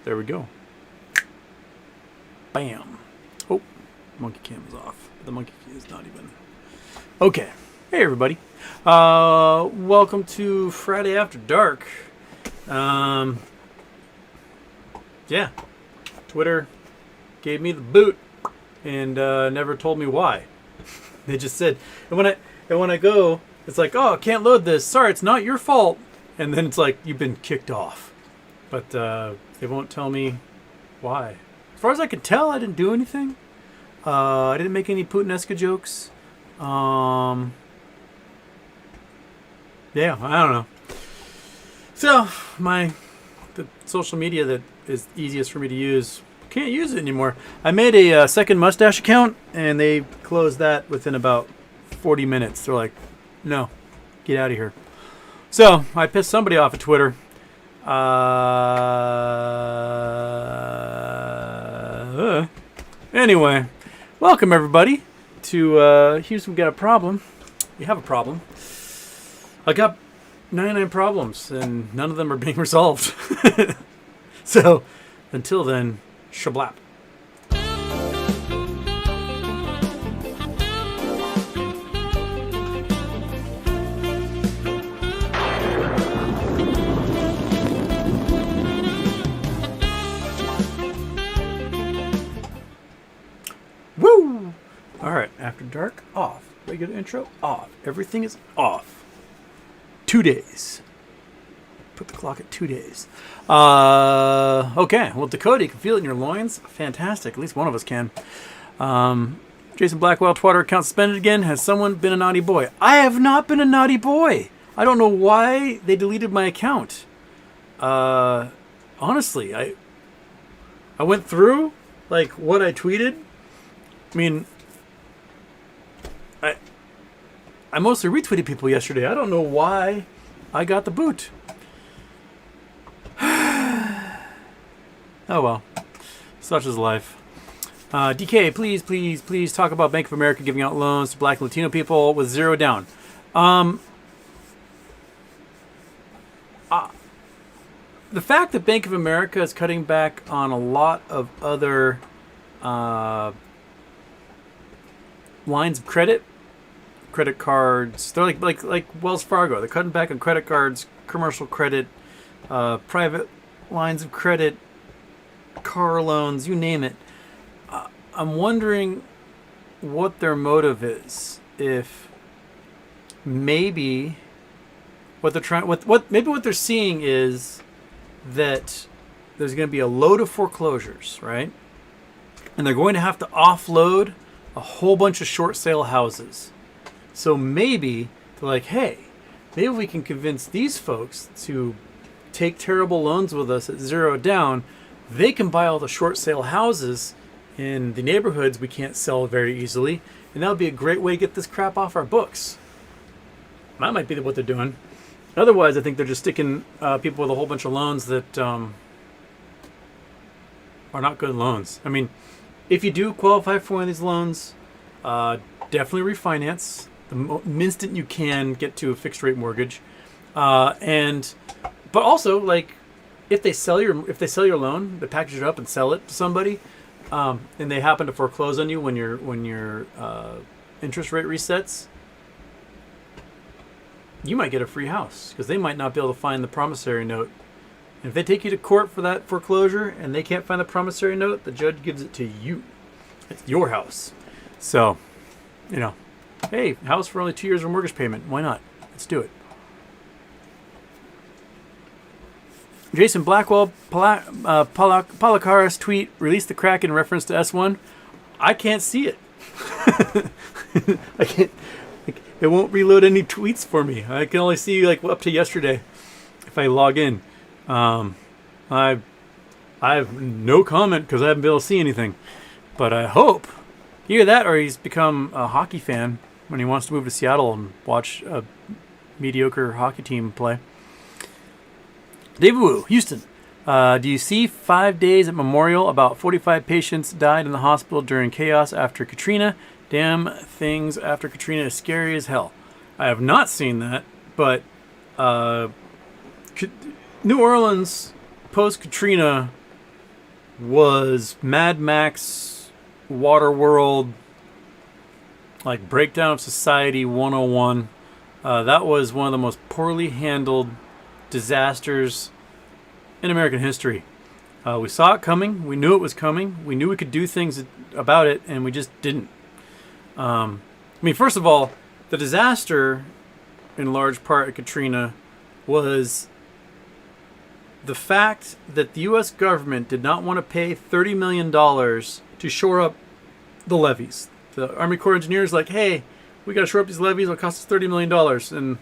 There we go. Bam. Oh, monkey cam is off. The monkey is not even. Okay. Hey, everybody. Welcome to Friday After Dark. Yeah. Twitter gave me the boot and never told me why. They just said, and when I go, it's like, oh, I can't load this. Sorry, it's not your fault. And then it's like, you've been kicked off. But they won't tell me why. As far as I could tell, I didn't do anything. I didn't make any Putinesca jokes. Yeah, I don't know. So, the social media that is easiest for me to use, can't use it anymore. I made a second mustache account, and they closed that within about 40 minutes. They're like, no, get out of here. So, I pissed somebody off at Twitter. Anyway, welcome everybody to Houston. We got a problem. We have a problem. I got 99 problems, and none of them are being resolved. So, until then, shablap. Woo! Alright, After Dark, off. Regular intro, off. Everything is off. 2 days. Put the clock at 2 days. Okay. Well, Dakota, you can feel it in your loins. Fantastic. At least one of us can. Jason Blackwell, Twitter account suspended again. Has someone been a naughty boy? I have not been a naughty boy. I don't know why they deleted my account. Honestly, I went through like what I tweeted. I mean, I mostly retweeted people yesterday. I don't know why I got the boot. Oh well. Such is life. DK, please talk about Bank of America giving out loans to Black and Latino people with zero down. The fact that Bank of America is cutting back on a lot of other lines of credit cards, they're like Wells Fargo. They're cutting back on credit cards, commercial credit, private lines of credit, car loans, you name it. I'm wondering what their motive is. If maybe what they're trying, what they're seeing is that there's going to be a load of foreclosures, right? And they're going to have to offload a whole bunch of short sale houses. So maybe they're like, hey, maybe we can convince these folks to take terrible loans with us at zero down. They can buy all the short sale houses in the neighborhoods we can't sell very easily. And that would be a great way to get this crap off our books. That might be what they're doing. Otherwise, I think they're just sticking people with a whole bunch of loans that are not good loans. I mean, if you do qualify for one of these loans, definitely refinance the instant you can get to a fixed rate mortgage, but also like if they sell your loan, they package it up and sell it to somebody, and they happen to foreclose on you when your interest rate resets, you might get a free house because they might not be able to find the promissory note. And if they take you to court for that foreclosure and they can't find the promissory note, the judge gives it to you. It's your house. So, hey, house for only 2 years of mortgage payment. Why not? Let's do it. Jason Blackwell, Polakaris tweet, released the crack in reference to S1. I can't see it. I can't. It won't reload any tweets for me. I can only see up to yesterday if I log in. I have no comment because I haven't been able to see anything. But I hope either that or he's become a hockey fan when he wants to move to Seattle and watch a mediocre hockey team play. David Wu, Houston. Do you see 5 days at Memorial? About 45 patients died in the hospital during chaos after Katrina. Damn things after Katrina is scary as hell. I have not seen that, but New Orleans post-Katrina was Mad Max Waterworld, like Breakdown of Society 101. That was one of the most poorly handled disasters in American history. We saw it coming. We knew it was coming. We knew we could do things about it, and we just didn't. I mean, first of all, the disaster, in large part at Katrina, was the fact that the U.S. government did not want to pay $30 million to shore up the levees. The Army Corps of Engineers like, hey, we got to shore up these levees. It'll cost us $30 million.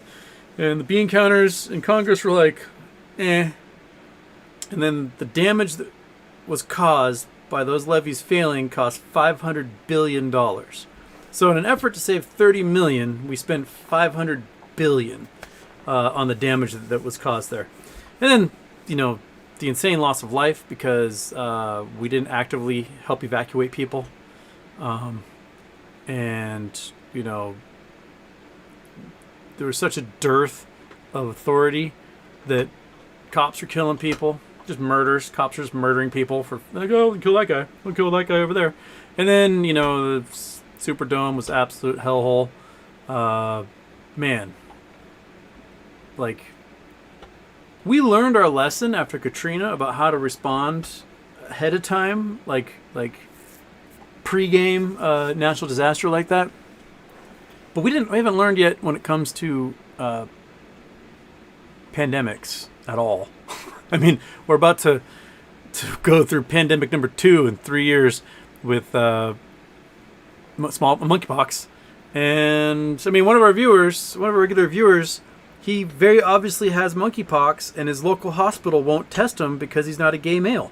And the bean counters in Congress were like, eh. And then the damage that was caused by those levees failing cost $500 billion. So in an effort to save $30 million, we spent $500 billion on the damage that was caused there. And then, you know, the insane loss of life because we didn't actively help evacuate people. And, you know, there was such a dearth of authority that cops were killing people. Just murders. Cops are just murdering people for, like, oh, kill that guy. We'll kill that guy over there. And then, you know, the Superdome was absolute hellhole. Man. Like, we learned our lesson after Katrina about how to respond ahead of time, like pre-game natural disaster like that. But we haven't learned yet when it comes to pandemics at all. I mean, we're about to go through pandemic number 2 in 3 years with small monkeypox. And I mean, one of our regular viewers, he very obviously has monkeypox, and his local hospital won't test him because he's not a gay male.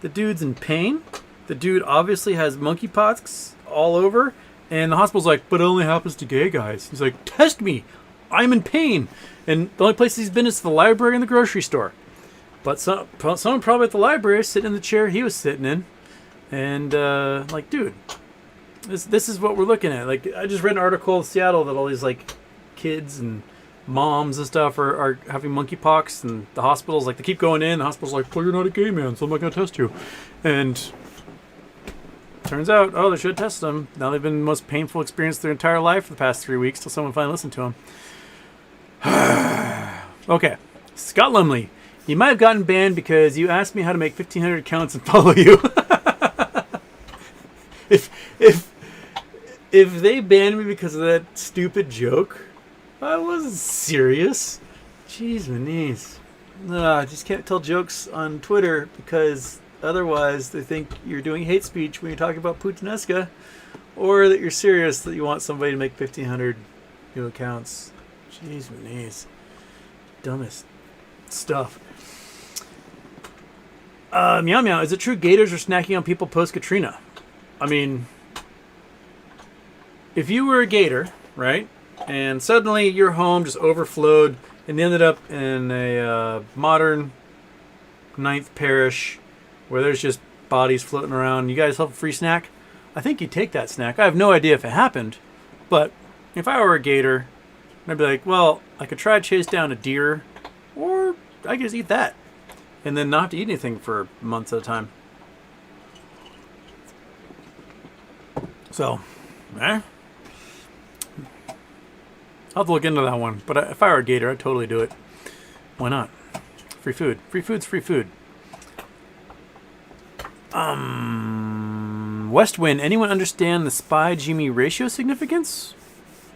The dude's in pain. The dude obviously has monkeypox all over, and the hospital's like, but it only happens to gay guys. He's like, test me. I'm in pain. And the only place he's been is the library and the grocery store. But someone probably at the library sitting in the chair he was sitting in. And, like, dude, this is what we're looking at. Like, I just read an article in Seattle that all these, like, kids and moms and stuff are having monkeypox, and the hospitals, like, they keep going in. The hospital's like, well, you're not a gay man, so I'm not going to test you. And turns out, they should have tested them. Now they've been the most painful experience of their entire life for the past 3 weeks till someone finally listened to them. Okay. Scott Lumley. You might have gotten banned because you asked me how to make 1,500 accounts and follow you. If they banned me because of that stupid joke, I wasn't serious. Jeez, my knees. I just can't tell jokes on Twitter because otherwise they think you're doing hate speech when you're talking about Putinesca, or that you're serious that you want somebody to make 1,500 new accounts. Jeez, my knees. Dumbest stuff. Meow Meow, is it true gators are snacking on people post-Katrina? I mean, if you were a gator, right, and suddenly your home just overflowed and ended up in a modern 9th parish where there's just bodies floating around, you guys have a free snack, I think you'd take that snack. I have no idea if it happened, but if I were a gator, I'd be like, well, I could try to chase down a deer, or I could just eat that. And then not have to eat anything for months at a time. So, I'll have to look into that one. But if I were a gator, I'd totally do it. Why not? Free food. Free food's free food. West Wind, anyone understand the SPY-GME ratio significance?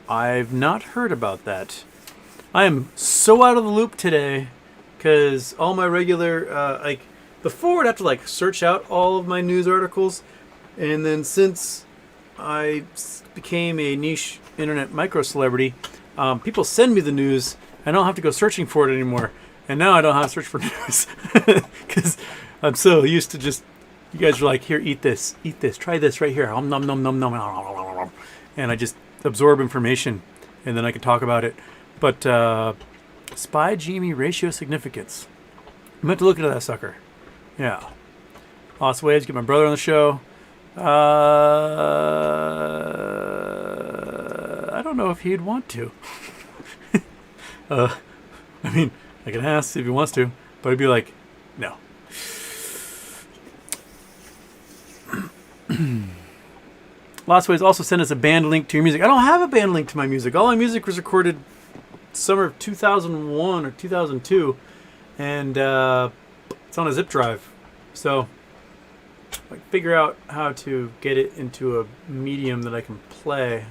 I've not heard about that. I am so out of the loop today because all my regular, before I'd have to search out all of my news articles, and then since I became a niche internet micro celebrity, people send me the news. I don't have to go searching for it anymore, and now I don't have to search for news because I'm so used to just, you guys are like, here, eat this, try this right here, nom nom nom nom nom, and I just absorb information, and then I can talk about it. But SPY-GME ratio significance. I meant to look into that sucker. Yeah. Lost waves. Get my brother on the show. I don't know if he'd want to. I mean, I can ask if he wants to, but he'd be like, no. Lots of ways. Also send us a band link to your music. I don't have a band link to my music. All my music was recorded summer of 2001 or 2002, and it's on a zip drive. So like figure out how to get it into a medium that I can play.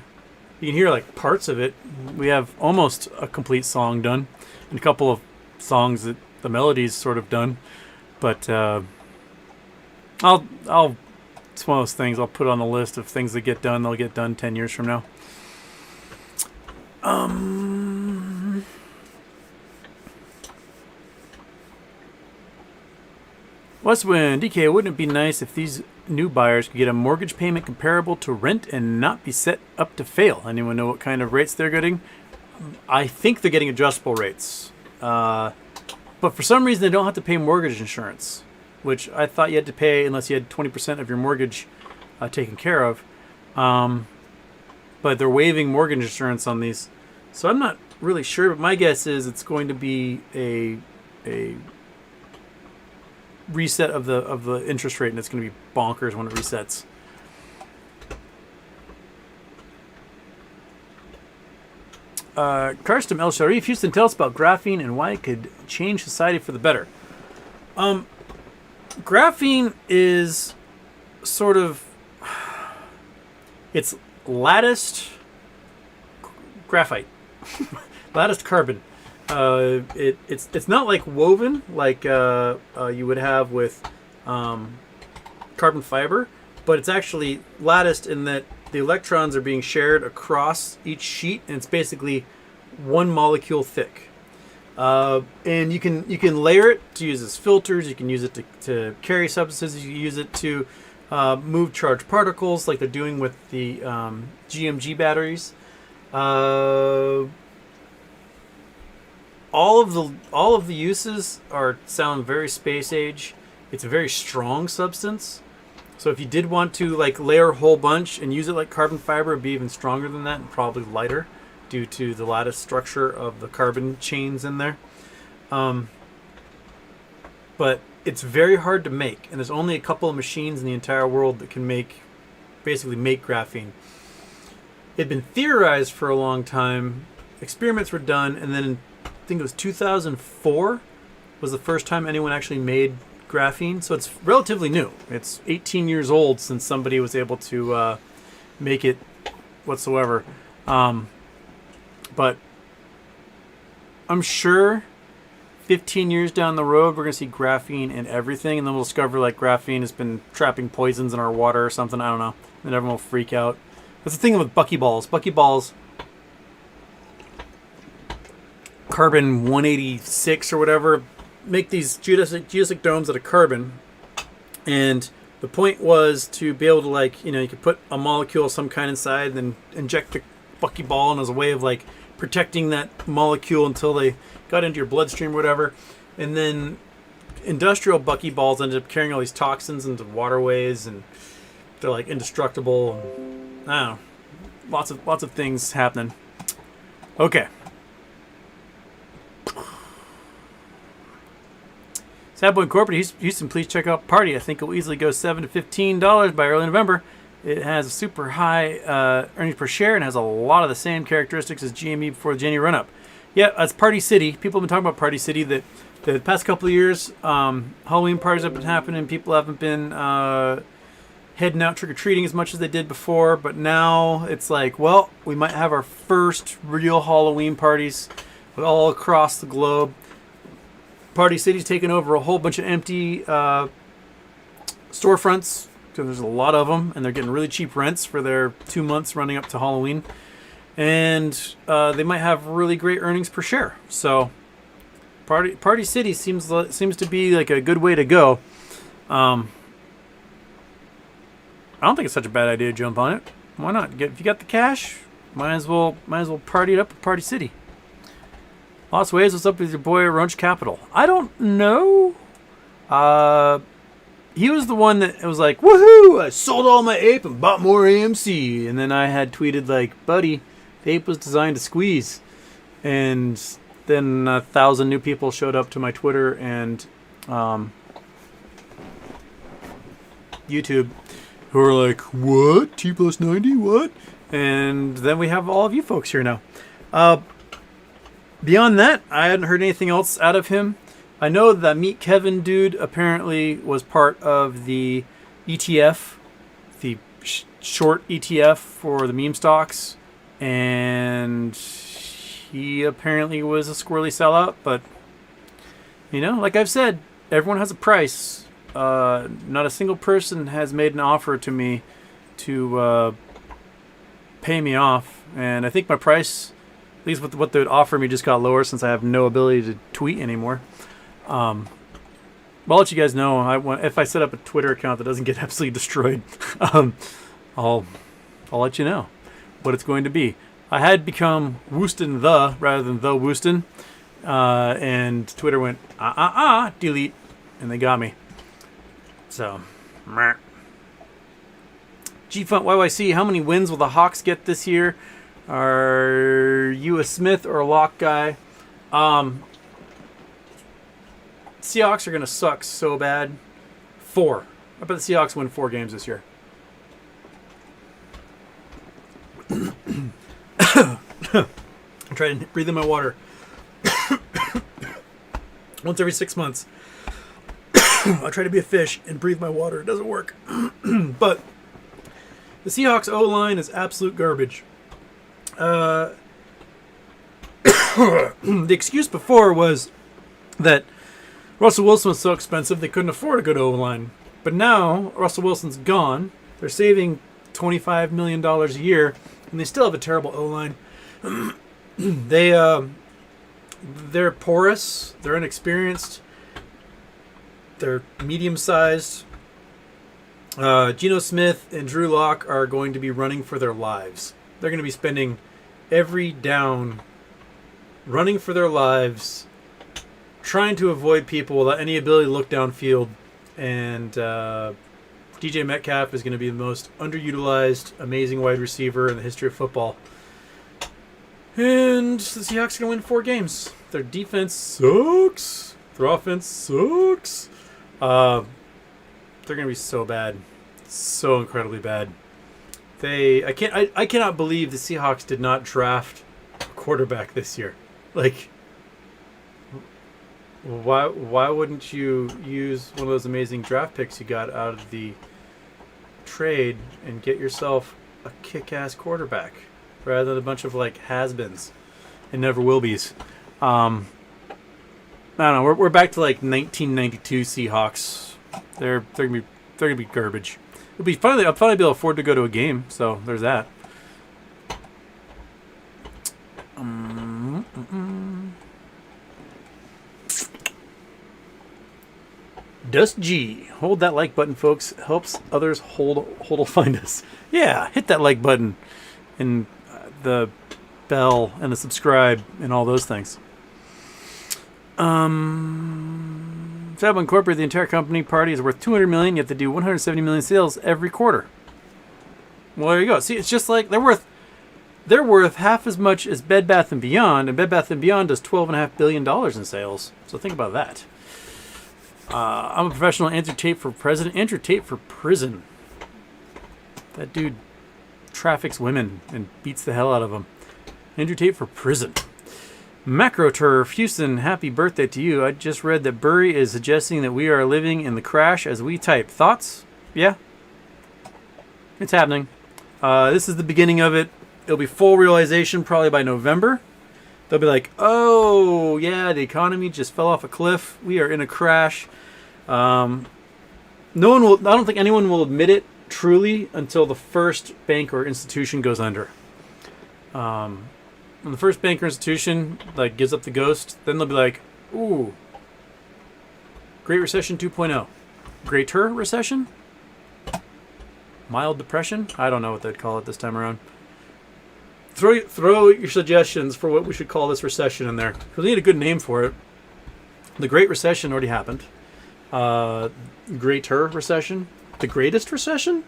You can hear like parts of it. We have almost a complete song done, and a couple of songs that the melody's sort of done. But I'll it's one of those things I'll put on the list of things that get done. They'll get done 10 years from now. Westwind, DK, wouldn't it be nice if these new buyers could get a mortgage payment comparable to rent and not be set up to fail? Anyone know what kind of rates they're getting? I think they're getting adjustable rates. But for some reason, they don't have to pay mortgage insurance, which I thought you had to pay unless you had 20% of your mortgage taken care of. But they're waiving mortgage insurance on these. So I'm not really sure, but my guess is it's going to be a reset of the interest rate, and it's going to be bonkers when it resets. Karstam El Sharif, Houston, tell us about graphene and why it could change society for the better. Graphene is sort of, it's latticed graphite, latticed carbon. It's not like woven like you would have with carbon fiber, but it's actually latticed in that the electrons are being shared across each sheet, and it's basically one molecule thick. And you can layer it to use as filters. You can use it to carry substances. You can use it to move charged particles, like they're doing with the GMG batteries. All of the uses sound very space age. It's a very strong substance. So if you did want to like layer a whole bunch and use it like carbon fiber, it'd be even stronger than that and probably lighter due to the lattice structure of the carbon chains in there. But it's very hard to make, and there's only a couple of machines in the entire world that can basically make graphene. It had been theorized for a long time. Experiments were done, and then I think it was 2004 was the first time anyone actually made graphene. So it's relatively new. It's 18 years old since somebody was able to make it whatsoever. But I'm sure 15 years down the road, we're going to see graphene in everything, and then we'll discover like graphene has been trapping poisons in our water or something. I don't know. And everyone will freak out. That's the thing with buckyballs. Buckyballs, carbon 186 or whatever, make these geodesic domes out of carbon. And the point was to be able to, like, you could put a molecule of some kind inside and then inject the buckyball, and as a way of like protecting that molecule until they got into your bloodstream or whatever. And then industrial buckyballs ended up carrying all these toxins into waterways, and they're like indestructible. And I don't know, lots of things happening. Okay. Sad Boy Incorporated, Houston, please check out Party. I think it will easily go $7 to $15 by early November. It has a super high earnings per share and has a lot of the same characteristics as GME before the January run-up. Yeah, that's Party City. People have been talking about Party City. That the past couple of years, Halloween parties have been happening. People haven't been heading out trick-or-treating as much as they did before. But now it's like, well, we might have our first real Halloween parties all across the globe. Party City's taken over a whole bunch of empty storefronts, because there's a lot of them, and they're getting really cheap rents for their 2 months running up to Halloween. And they might have really great earnings per share. So Party City seems to be like a good way to go. I don't think it's such a bad idea to jump on it. Why not? If you got the cash, might as well party it up at Party City. Lost Waves, what's up with your boy Runch Capital? I don't know. He was the one that was like, woohoo, I sold all my ape and bought more AMC. And then I had tweeted like, buddy, the ape was designed to squeeze. And then 1,000 new people showed up to my Twitter and YouTube who are like, what? T plus 90? What? And then we have all of you folks here now. Beyond that, I hadn't heard anything else out of him. I know that Meet Kevin dude apparently was part of the ETF, the short ETF for the meme stocks, and he apparently was a squirrely sellout. But, you know, like I've said, everyone has a price. Not a single person has made an offer to me to pay me off, and I think my price, at least with what they would offer me, just got lower since I have no ability to tweet anymore. I'll let you guys know. If I set up a Twitter account that doesn't get absolutely destroyed, I'll let you know what it's going to be. I had become Wooston rather than the Wooston, and Twitter went delete, and they got me. So, G-Font YYC, how many wins will the Hawks get this year? Are you a Smith or a lock guy? Seahawks are going to suck so bad. 4. I bet the Seahawks win 4 games this year. I'm trying to breathe in my water. Once every 6 months. I try to be a fish and breathe my water. It doesn't work. But the Seahawks O-line is absolute garbage. The excuse before was that Russell Wilson was so expensive they couldn't afford a good O-line. But now Russell Wilson's gone. They're saving $25 million a year, and they still have a terrible O-line. They're porous. They're inexperienced. They're medium-sized. Geno Smith and Drew Lock are going to be running for their lives. They're going to be spending every down running for their lives, trying to avoid people without any ability to look downfield. And DJ Metcalf is going to be the most underutilized, amazing wide receiver in the history of football. And the Seahawks are going to win 4 games. Their defense sucks. Their offense sucks. They're going to be so bad. So incredibly bad. I cannot believe the Seahawks did not draft a quarterback this year. Like, why wouldn't you use one of those amazing draft picks you got out of the trade and get yourself a kick-ass quarterback rather than a bunch of like has-beens and never will be's? I don't know. We're back to like 1992 Seahawks. They're gonna be garbage. It'll be fun. I'll probably be able to afford to go to a game. So there's that. Dust G, hold that like button, folks. Helps others hold find us. Yeah, hit that like button and the bell and the subscribe and all those things. Fab Incorporated, the entire company party is worth $200 million. You have to do 170 million sales every quarter. Well, there you go. See, it's just like they're worth half as much as Bed Bath & Beyond, and Bed Bath & Beyond does $12.5 billion in sales. So think about that. I'm a professional. Andrew Tate for president. Andrew Tate for prison. That dude traffics women and beats the hell out of them. Andrew Tate for prison. MacroTurf, Houston, happy birthday to you. I just read that Burry is suggesting that we are living in the crash as we type. Thoughts? Yeah. It's happening. This is the beginning of it. It'll be full realization probably by November. They'll be like, oh, yeah, the economy just fell off a cliff. We are in a crash. I don't think anyone will admit it truly until the first bank or institution goes under. When the first bank or institution like gives up the ghost, then they'll be like, ooh, Great Recession 2.0. Greater Recession? Mild Depression? I don't know what they'd call it this time around. Throw your suggestions for what we should call this recession in there. Because we need a good name for it. The Great Recession already happened. Greater Recession? The Greatest Recession?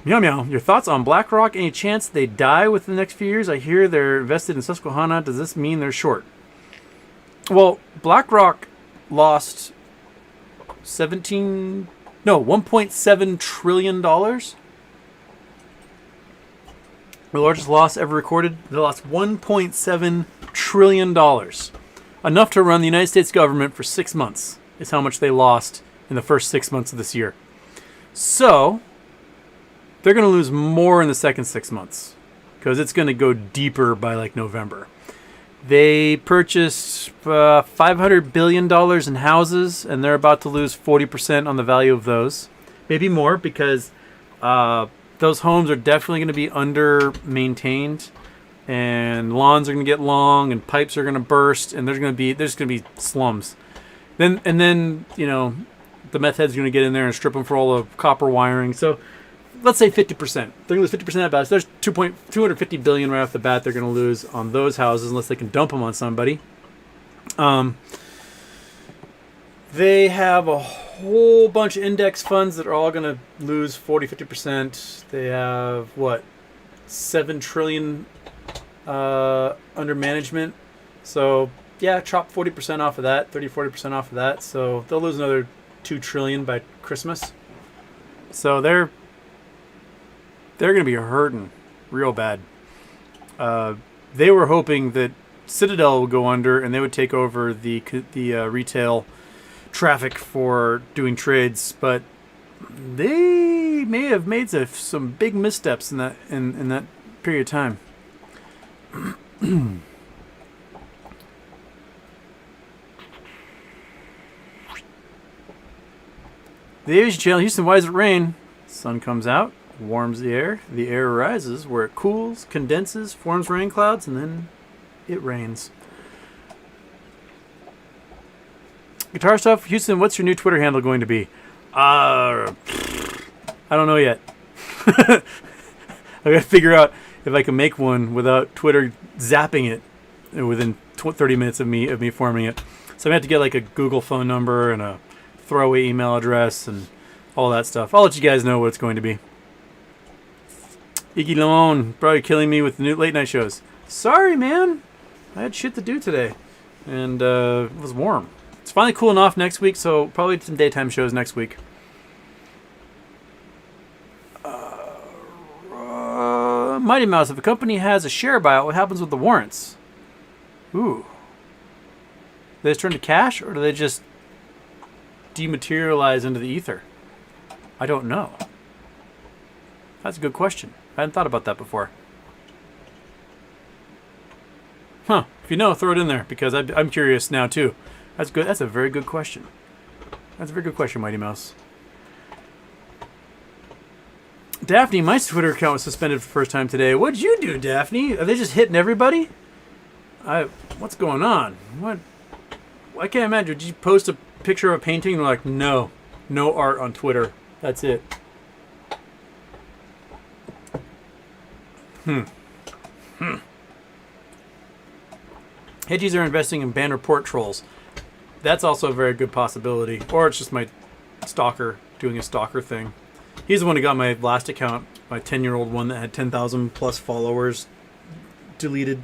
Meow meow. Your thoughts on BlackRock? Any chance they die within the next few years? I hear they're invested in Susquehanna. Does this mean they're short? Well, BlackRock lost $1.7 trillion. The largest loss ever recorded. They lost $1.7 trillion. Enough to run the United States government for 6 months is how much they lost in the first 6 months of this year. So, they're going to lose more in the second 6 months because it's going to go deeper by like November. They purchased $500 billion in houses, and they're about to lose 40% on the value of those. Maybe more, because those homes are definitely going to be under-maintained, and lawns are going to get long, and pipes are going to burst, and there's going to be slums. Then the meth head's going to get in there and strip them for all the copper wiring. So let's say 50%. They're going to lose 50% of that balance. There's $250 billion right off the bat they're going to lose on those houses unless they can dump them on somebody. They have a whole bunch of index funds that are all going to lose 40-50%. They have, $7 trillion under management. So, yeah, chop 40% off of that, 30-40% off of that. So they'll lose another $2 trillion by Christmas. So they're going to be hurting real bad. They were hoping that Citadel would go under and they would take over the retail traffic for doing trades, but they may have made some big missteps in that period of time. The Aviation Channel, Houston, why does it rain? Sun comes out, warms the air rises where it cools, condenses, forms rain clouds, and then it rains. Guitar Stuff, Houston, what's your new Twitter handle going to be? I don't know yet. I gotta figure out if I can make one without Twitter zapping it within 30 minutes of me forming it. So I have to get like a Google phone number and a throwaway email address and all that stuff. I'll let you guys know what it's going to be. Iggy Lamone, probably killing me with the new late night shows. Sorry, man. I had shit to do today. And it was warm. It's finally cooling off next week, so probably some daytime shows next week. Mighty Mouse, if a company has a share buyout, what happens with the warrants? Ooh. They just turn to cash, or do they just dematerialize into the ether? I don't know. That's a good question. I hadn't thought about that before. Huh. If you know, throw it in there, because I'm curious now, too. That's good. That's a very good question. That's a very good question, Mighty Mouse. Daphne, my Twitter account was suspended for the first time today. What'd you do, Daphne? Are they just hitting everybody? What's going on? What? I can't imagine. Did you post a picture of a painting and they're like, no art on Twitter. That's it. Hedgies are investing in banned report trolls. That's also a very good possibility. Or it's just my stalker doing a stalker thing. He's the one who got my last account, my 10-year-old one that had 10,000 plus followers, deleted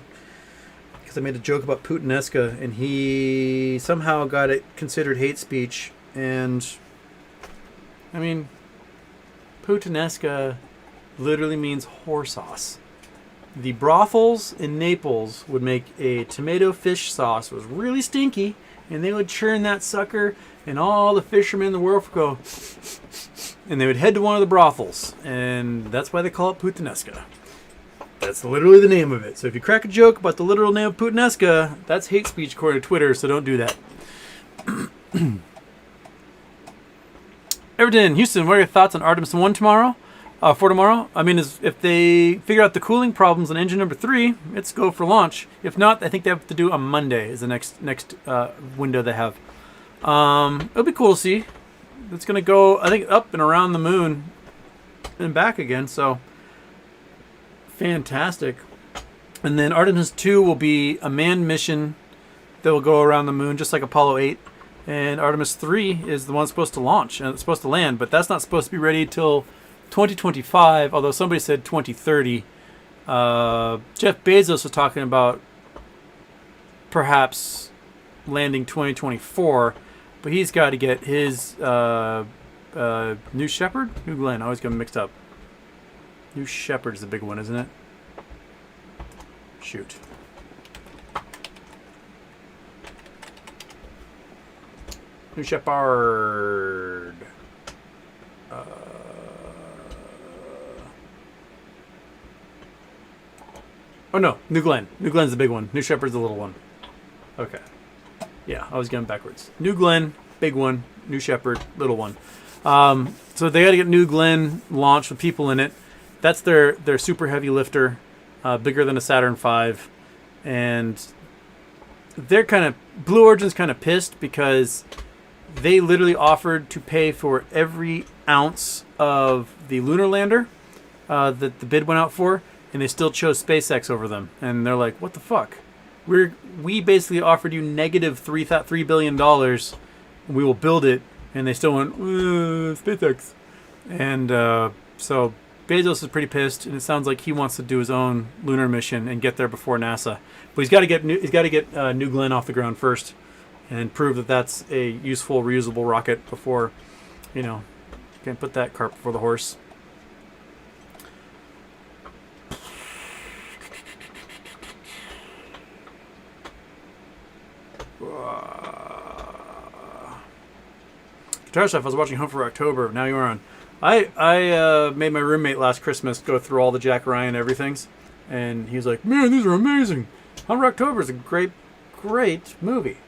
because I made a joke about Putinesca, and he somehow got it considered hate speech. And I mean, Putinesca literally means whore sauce. The brothels in Naples would make a tomato fish sauce. It was really stinky, and they would churn that sucker, and all the fishermen in the world would go, and they would head to one of the brothels, and that's why they call it Putinesca. That's literally the name of it. So if you crack a joke about the literal name of Putinesca, that's hate speech according to Twitter, so don't do that. Everton, Houston, what are your thoughts on Artemis 1 tomorrow? For tomorrow? I mean, if they figure out the cooling problems on engine number 3, it's go for launch. If not, I think they have to do on Monday is the next window they have. It'll be cool to see. It's going to go, I think, up and around the moon and back again, so fantastic. And then Artemis 2 will be a manned mission that will go around the moon, just like Apollo 8. And Artemis 3 is the one that's supposed to launch, and it's supposed to land, but that's not supposed to be ready till 2025, although somebody said 2030. Jeff Bezos was talking about perhaps landing 2024. But he's got to get his New Shepard? New Glen. I always get them mixed up. New Shepard's the big one, isn't it? Shoot. New Shepard. Oh no, New Glen. New Glen's the big one. New Shepard's the little one. Okay. Yeah, I was getting backwards. New Glen, big one. New Shepard, little one. So they got to get New Glen launched with people in it. That's their super heavy lifter, bigger than a Saturn V, and they're kind of Blue Origin's kind of pissed because they literally offered to pay for every ounce of the lunar lander that the bid went out for, and they still chose SpaceX over them. And they're like, "What the fuck? We basically offered you negative $3 billion. We will build it," and they still went SpaceX. And so Bezos is pretty pissed, and it sounds like he wants to do his own lunar mission and get there before NASA. But he's got to get New Glenn off the ground first, and prove that that's a useful, reusable rocket before, you can put that cart before the horse. Guitar Chef, I was watching Hunt for October. Now you're on. I made my roommate last Christmas go through all the Jack Ryan everythings, and he was like, "Man, these are amazing. Hunt for October is a great movie."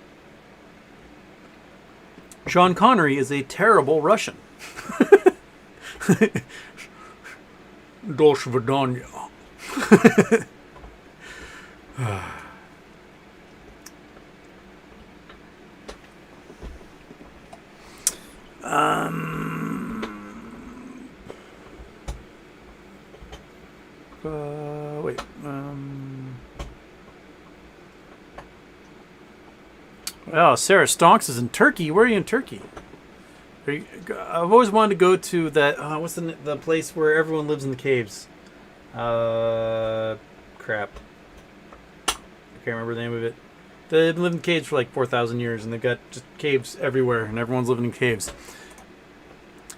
Sean Connery is a terrible Russian. Do svidaniya. Wait. Oh, Sarah Stonks is in Turkey. Where are you in Turkey? I've always wanted to go to that. What's the place where everyone lives in the caves? Crap. I can't remember the name of it. They've been living in caves for like 4,000 years, and they've got just caves everywhere, and everyone's living in caves.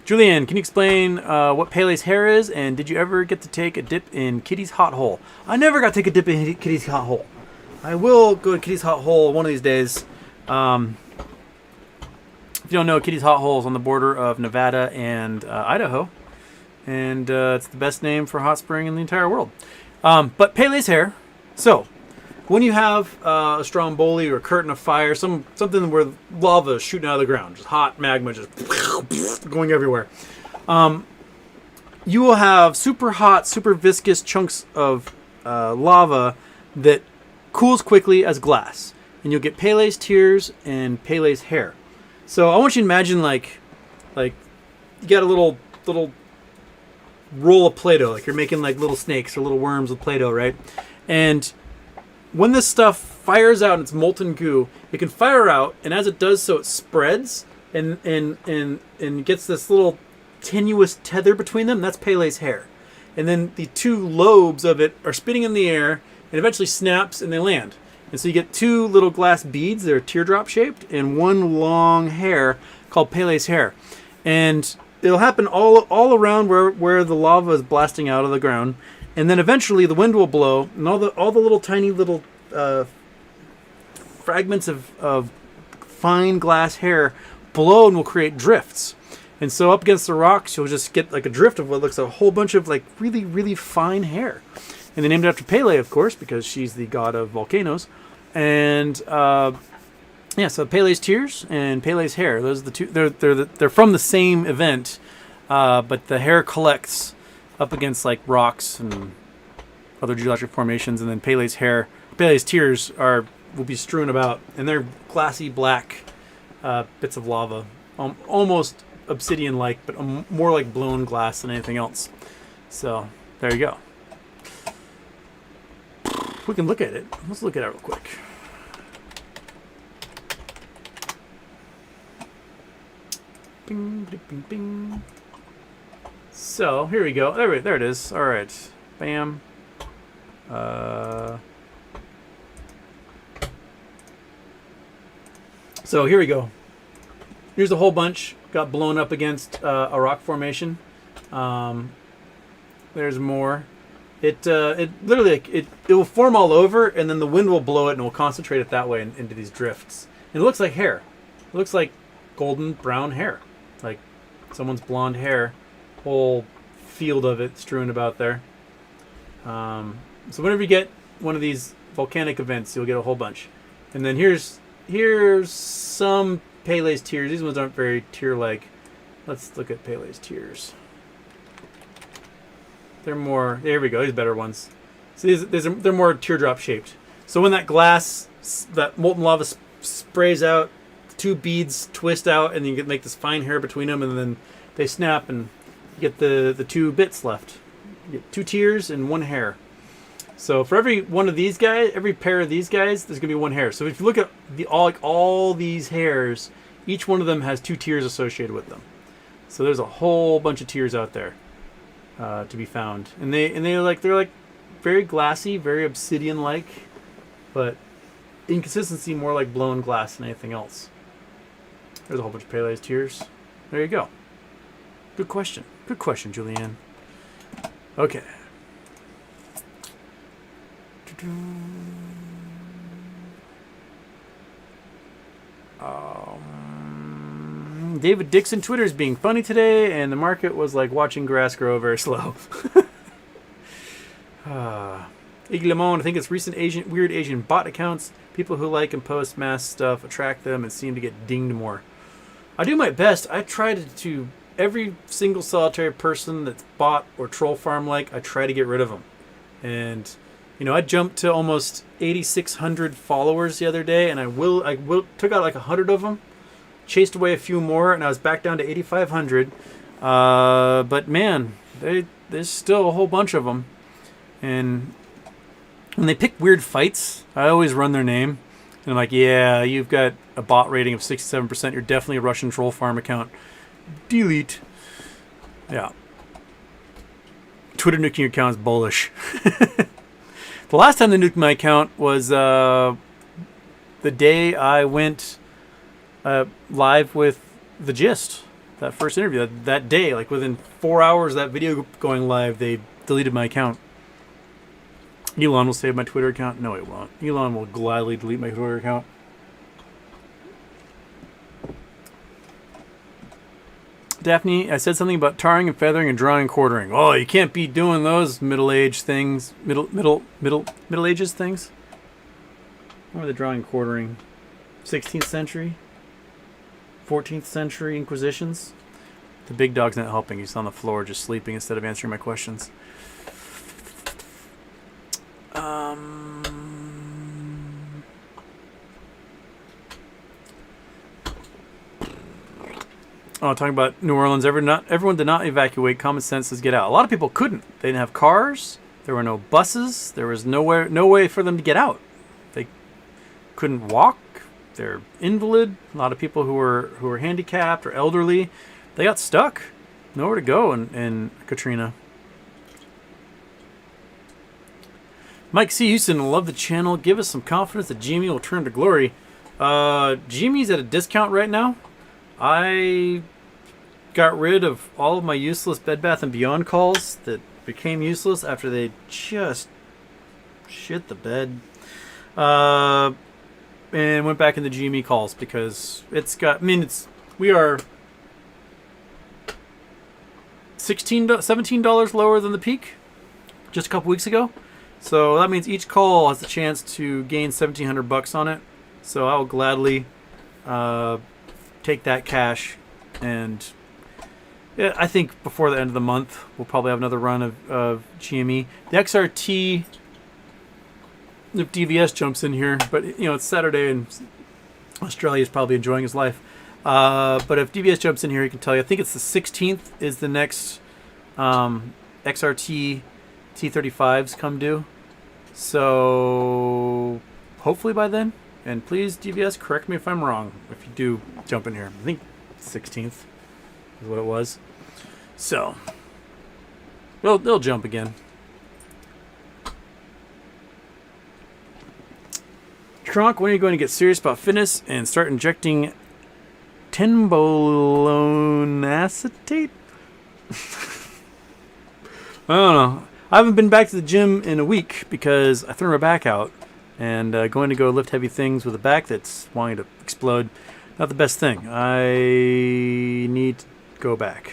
Julianne, can you explain what Pele's hair is, and did you ever get to take a dip in Kitty's hot hole? I never got to take a dip in Kitty's hot hole. I will go to Kitty's hot hole one of these days. If you don't know, Kitty's hot hole is on the border of Nevada and Idaho, and it's the best name for a hot spring in the entire world. But Pele's hair. So, when you have a stromboli or a curtain of fire, something where lava is shooting out of the ground, just hot magma just going everywhere, you will have super hot, super viscous chunks of lava that cools quickly as glass. And you'll get Pele's tears and Pele's hair. So I want you to imagine like you got a little roll of Play-Doh, like you're making like little snakes or little worms with Play-Doh, right? And when this stuff fires out in its molten goo, it can fire out, and as it does so, it spreads and gets this little tenuous tether between them. That's Pele's hair. And then the two lobes of it are spinning in the air, and eventually snaps, and they land. And so you get two little glass beads that are teardrop shaped, and one long hair called Pele's hair. And it'll happen all around where the lava is blasting out of the ground. And then eventually the wind will blow, and all the little tiny little fragments of fine glass hair blow and will create drifts. And so up against the rocks, you'll just get like a drift of what looks like a whole bunch of like really, really fine hair. And they named it after Pele, of course, because she's the god of volcanoes. And so Pele's tears and Pele's hair. Those are the two. They're from the same event, but the hair collects up against like rocks and other geologic formations, and then Pele's tears will be strewn about, and they're glassy black bits of lava, almost obsidian-like, but more like blown glass than anything else. So there you go. We can look at it. Let's look at it real quick. Bing, bing, bing, bing. So here we go. There it is. All right. Bam. So here we go. Here's a whole bunch. Got blown up against a rock formation. There's more. It literally it will form all over, and then the wind will blow it, and it will concentrate it that way into these drifts. And it looks like hair. It looks like golden brown hair, like someone's blonde hair. Whole field of it strewn about there. So whenever you get one of these volcanic events, you'll get a whole bunch. And then here's some Pele's tears. These ones aren't very tear-like. Let's look at Pele's tears. They're more. There we go. These better ones. So they're more teardrop shaped. So when that glass, that molten lava sprays out, two beads twist out, and you can make this fine hair between them, and then they snap, and you get the two bits left. You get two tears and one hair. So for every one of these guys, every pair of these guys, there's gonna be one hair. So if you look at all these hairs, each one of them has two tears associated with them. So there's a whole bunch of tears out there to be found, and they're like very glassy, very obsidian-like, but inconsistency more like blown glass than anything else. There's a whole bunch of Pele's tears. There you go. Good question. Good question, Julianne. Okay. David Dixon, Twitter is being funny today, and the market was like watching grass grow very slow. Iggy Lemon, I think it's recent weird Asian bot accounts. People who like and post mass stuff attract them and seem to get dinged more. I do my best. I try to every single solitary person that's bot or troll farm like, I try to get rid of them. And I jumped to almost 8,600 followers the other day, and I took out like 100 of them, chased away a few more, and I was back down to 8,500. But man, there's still a whole bunch of them. And when they pick weird fights, I always run their name. And I'm like, yeah, you've got a bot rating of 67%. You're definitely a Russian troll farm account. Delete. Yeah. Twitter nuking your account is bullish. The last time they nuked my account was the day I went live with The Gist. That first interview. That day, like within 4 hours of that video going live, they deleted my account. Elon will save my Twitter account. No, he won't. Elon will gladly delete my Twitter account. Daphne, I said something about tarring and feathering and drawing and quartering. Oh, you can't be doing those middle-aged things. Middle Ages things? What were the drawing and quartering? 16th century? 14th century Inquisitions? The big dog's not helping. He's on the floor just sleeping instead of answering my questions. Talking about New Orleans. Everyone did not evacuate. Common sense says get out. A lot of people couldn't. They didn't have cars. There were no buses. There was no way for them to get out. They couldn't walk. They're invalid. A lot of people who were handicapped or elderly, they got stuck. Nowhere to go in Katrina. Mike C. Houston, love the channel. Give us some confidence that Gmail will turn to glory. Gmail's at a discount right now. I got rid of all of my useless Bed Bath & Beyond calls that became useless after they just shit the bed. And went back into GME calls because we are $17 lower than the peak just a couple weeks ago. So that means each call has the chance to gain $1,700 on it. So I will gladly take that cash, and yeah, I think before the end of the month we'll probably have another run of GME. The XRT, if DVS jumps in here, but it's Saturday and Australia is probably enjoying his life. But if DVS jumps in here, he can tell you. I think it's the 16th is the next XRT T35s come due. So hopefully by then. And please, DVS, correct me if I'm wrong. If you do jump in here, I think 16th is what it was. So they'll jump again. Kronk, when are you going to get serious about fitness and start injecting timbolone acetate. I don't know. I haven't been back to the gym in a week because I threw my back out, and going to go lift heavy things with a back that's wanting to explode. Not the best thing. I need to go back.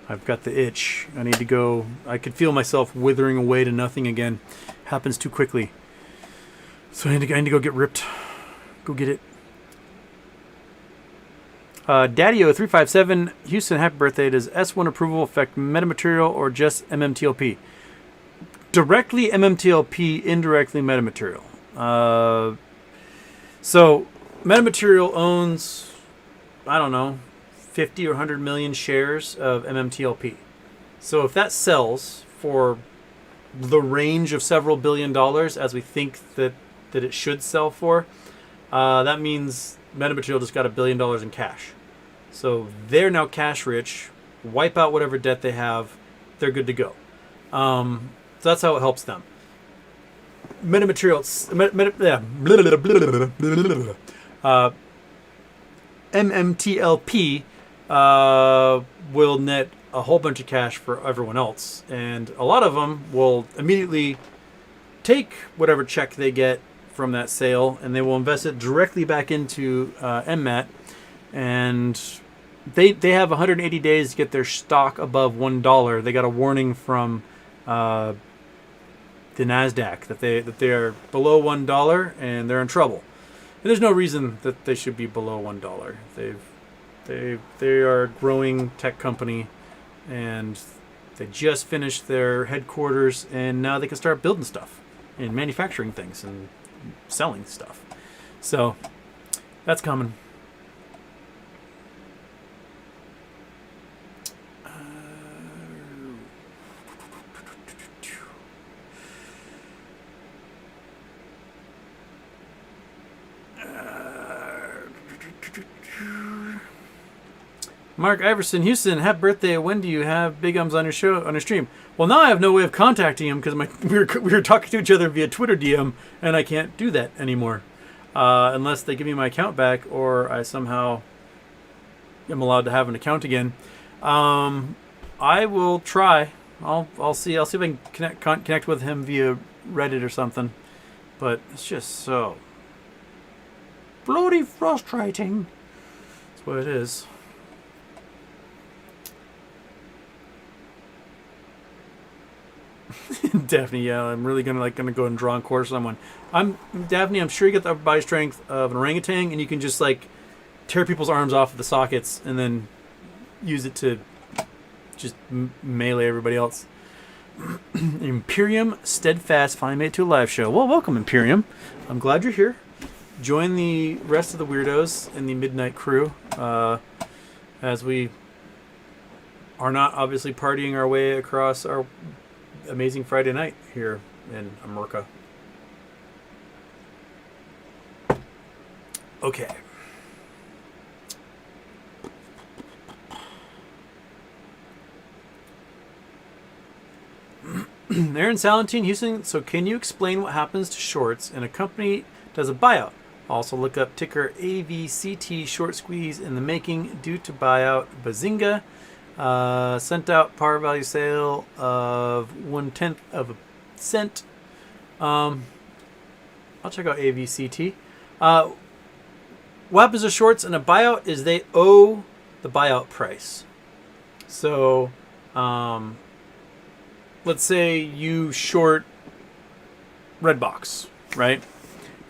I've got the itch. I need to go. I could feel myself withering away to nothing again. Happens too quickly. So I need to go get ripped. Go get it. Daddio357, Houston, happy birthday. Does S1 approval affect metamaterial or just MMTLP? Directly MMTLP, indirectly metamaterial. So metamaterial owns, I don't know, 50 or 100 million shares of MMTLP. So if that sells for the range of several $billion dollars, as we think that it should sell for, that means metamaterial just got $1 billion in cash. So they're now cash rich, wipe out whatever debt they have, they're good to go. So that's how it helps them. MMTLP will net a whole bunch of cash for everyone else, and a lot of them will immediately take whatever check they get from that sale and they will invest it directly back into MMAT, and they have 180 days to get their stock above $1. They got a warning from the NASDAQ that they are below $1 and they're in trouble. And there's no reason that they should be below $1. They are a growing tech company, and they just finished their headquarters, and now they can start building stuff and manufacturing things and selling stuff. So that's coming. Mark Iverson, Houston, happy birthday. When do you have Big Ums on your show, on your stream? Well, now I have no way of contacting him because we were talking to each other via Twitter DM, and I can't do that anymore unless they give me my account back or I somehow am allowed to have an account again. I will try. I'll see. I'll see if I can connect with him via Reddit or something. But it's just so bloody frustrating. That's what it is. Daphne, yeah, I'm really gonna go and draw and quarter someone. Daphne. I'm sure you get the upper body strength of an orangutan, and you can just like tear people's arms off of the sockets and then use it to just melee everybody else. Imperium Steadfast finally made it to a live show. Well, welcome, Imperium. I'm glad you're here. Join the rest of the weirdos in the midnight crew as we are not obviously partying our way across our amazing Friday night here in America. Okay. Aaron Salentine, Houston. So can you explain what happens to shorts and a company does a buyout? Also look up ticker AVCT, short squeeze in the making due to buyout. Bazinga. Sent out par value sale of 1/10 of a cent. I'll check out AVCT. What happens to shorts and a buyout is they owe the buyout price. So, let's say you short Redbox, right?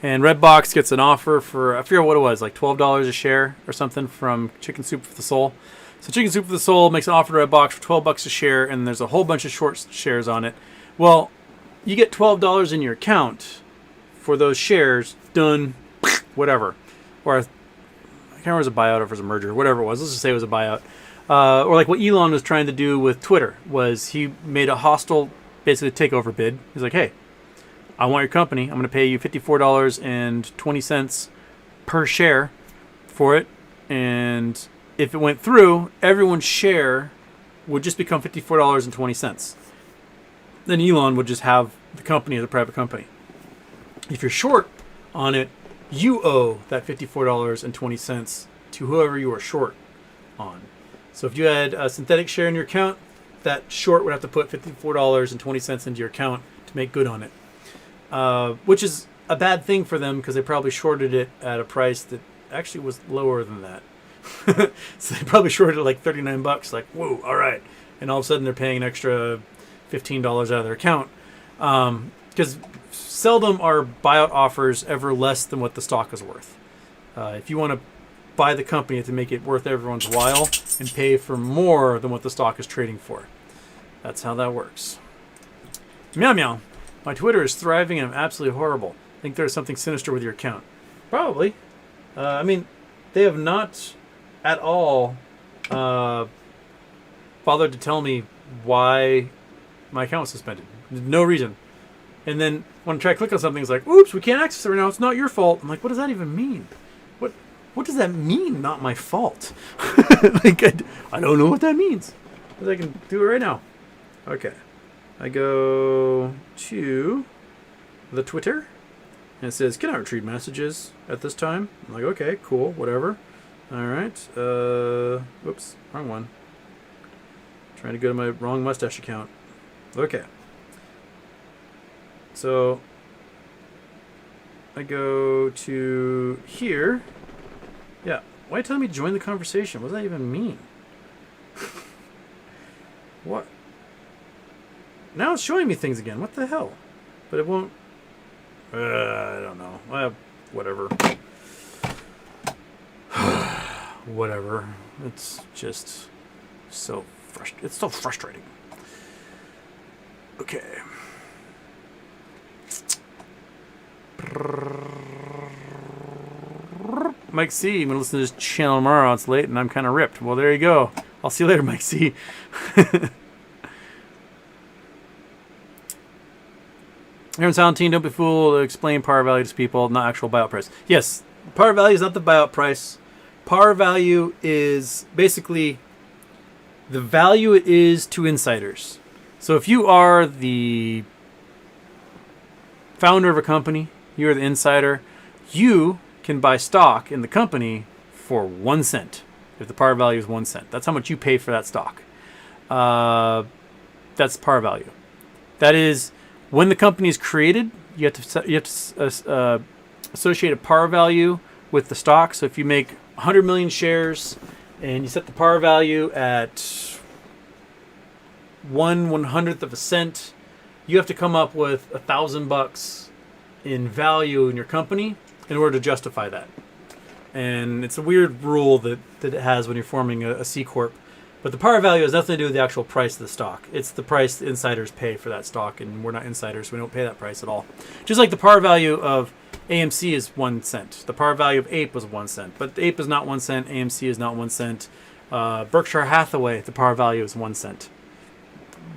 And Redbox gets an offer for, I forget what it was, like $12 a share or something from Chicken Soup for the Soul. So Chicken Soup for the Soul makes an offer to Redbox for $12 a share, and there's a whole bunch of short shares on it. Well, you get $12 in your account for those shares, done, whatever. Or I can't remember if it was a buyout or if it was a merger, whatever it was. Let's just say it was a buyout. Or like what Elon was trying to do with Twitter was he made a hostile, basically takeover bid. He's like, hey, I want your company. I'm going to pay you $54.20 per share for it. And if it went through, everyone's share would just become $54.20. Then Elon would just have the company as a private company. If you're short on it, you owe that $54.20 to whoever you are short on. So if you had a synthetic share in your account, that short would have to put $54.20 into your account to make good on it, which is a bad thing for them because they probably shorted it at a price that actually was lower than that. So they probably shorted it like $39, like, whoa, all right. And all of a sudden they're paying an extra $15 out of their account. Because seldom are buyout offers ever less than what the stock is worth. If you want to buy the company, you have to make it worth everyone's while and pay for more than what the stock is trading for. That's how that works. Meow meow. My Twitter is thriving and I'm absolutely horrible. I think there's something sinister with your account. Probably. I mean, they have not at all bothered to tell me why my account was suspended. No reason. And then when I try to click on something, it's like, oops, we can't access it right now. It's not your fault. I'm like, what does that even mean? What does that mean, not my fault? Like, I don't know what that means. But I can do it right now. Okay. I go to the Twitter. And it says, cannot retrieve messages at this time. I'm like, okay, cool, whatever. All right. Whoops, wrong one. Trying to go to my wrong mustache account. Okay. So I go to here. Yeah. Why tell me to join the conversation? What does that even mean? What? Now it's showing me things again. What the hell? But it won't. I don't know. Whatever. Whatever. It's just so frustrating. It's so frustrating. Okay. Mike C, I'm going to listen to this channel tomorrow. It's late and I'm kind of ripped. Well, there you go. I'll see you later, Mike C. Aaron Salentine, don't be fooled. Explain par value to people, not actual buyout price. Yes, par value is not the buyout price. Par value is basically the value it is to insiders. So if you are the founder of a company, you're the insider, you can buy stock in the company for 1 cent. If the par value is 1 cent, that's how much you pay for that stock. That's par value. That is when the company is created. You have to associate a par value with the stock. So if you make 100 million shares and you set the par value at 1/100th of a cent, you have to come up with $1,000 in value in your company in order to justify that. And it's a weird rule that it has when you're forming a C Corp. But the par value has nothing to do with the actual price of the stock. It's the price the insiders pay for that stock, and we're not insiders, so we don't pay that price at all. Just like the par value of AMC is 1 cent. The par value of APE was 1 cent. But APE is not 1 cent. AMC is not 1 cent. Berkshire Hathaway, the par value is 1 cent.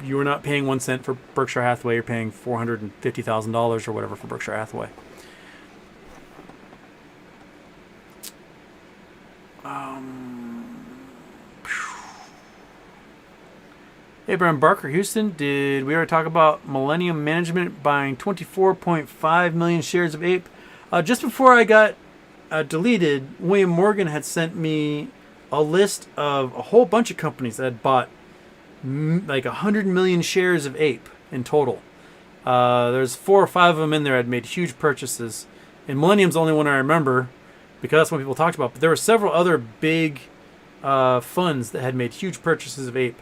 You are not paying 1 cent for Berkshire Hathaway. You're paying $450,000 or whatever for Berkshire Hathaway. Abraham Barker, Houston, did we already talk about Millennium Management buying 24.5 million shares of APE? Just before I got deleted, William Morgan had sent me a list of a whole bunch of companies that had bought like 100 million shares of APE in total. There's 4 or 5 of them in there that had made huge purchases. And Millennium's the only one I remember because that's what people talked about. But there were several other big funds that had made huge purchases of APE.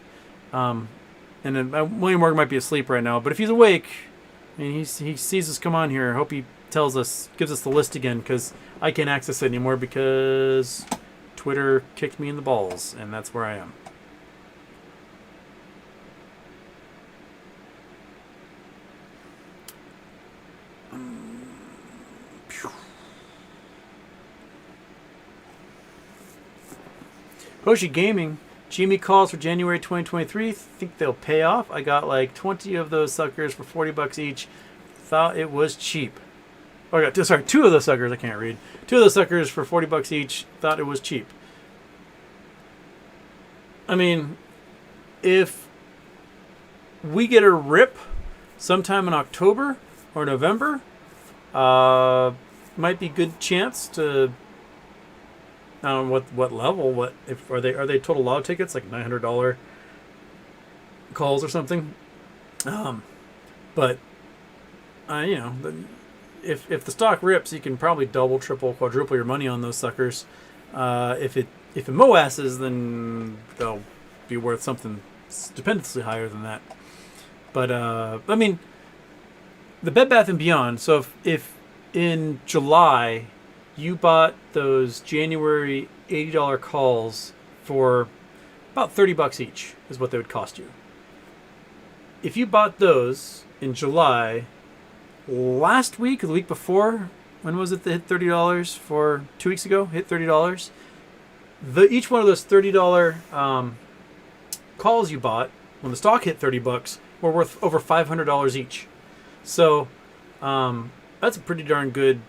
And then William Morgan might be asleep right now, but if he's awake and he sees us come on here, I hope he gives us the list again, because I can't access it anymore because Twitter kicked me in the balls, and that's where I am. Hoshi Gaming. GME calls for January 2023. Think they'll pay off. I got like 20 of those suckers for $40 each. Thought it was cheap. Oh, I got 2 of those suckers. I can't read. 2 of those suckers for $40 each. Thought it was cheap. I mean, if we get a rip sometime in October or November, might be good chance to I don't know what level. What if are they total log tickets like $900 calls or something? But you know, if the stock rips, you can probably double, triple, quadruple your money on those suckers. If it moasses, then they'll be worth something stupendously higher than that. But I mean, the Bed Bath and Beyond. So if in July you bought those January $80 calls for about $30 each, is what they would cost you. If you bought those in July, last week or the week before, when was it that hit $30? For 2 weeks ago, hit $30. Each one of those $30 calls you bought when the stock hit $30 were worth over $500 each. So that's a pretty darn good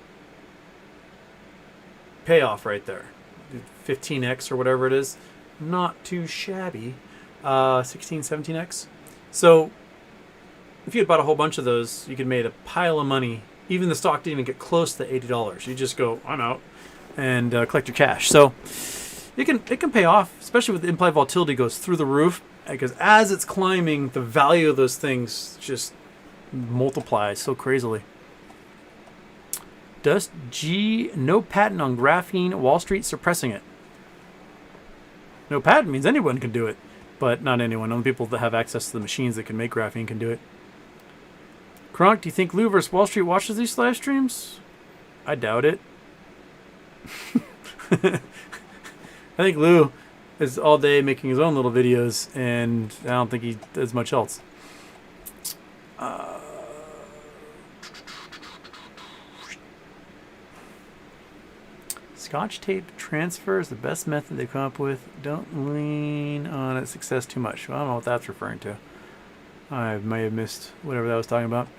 payoff right there. 15x or whatever it is, not too shabby. 16, 17x. So if you had bought a whole bunch of those, you could have made a pile of money. Even the stock didn't even get close to $80. You just go, I'm out, and collect your cash. So it can pay off, especially with the implied volatility goes through the roof, because as it's climbing, the value of those things just multiplies so crazily. Does G no patent on graphene, Wall Street suppressing it? No patent means anyone can do it, but not anyone. Only people that have access to the machines that can make graphene can do it. Kronk, do you think Lou vs. Wall Street watches these live streams? I doubt it. I think Lou is all day making his own little videos, and I don't think he does much else. Scotch tape transfer is the best method they've come up with. Don't lean on its success too much. Well, I don't know what that's referring to. I may have missed whatever that was talking about.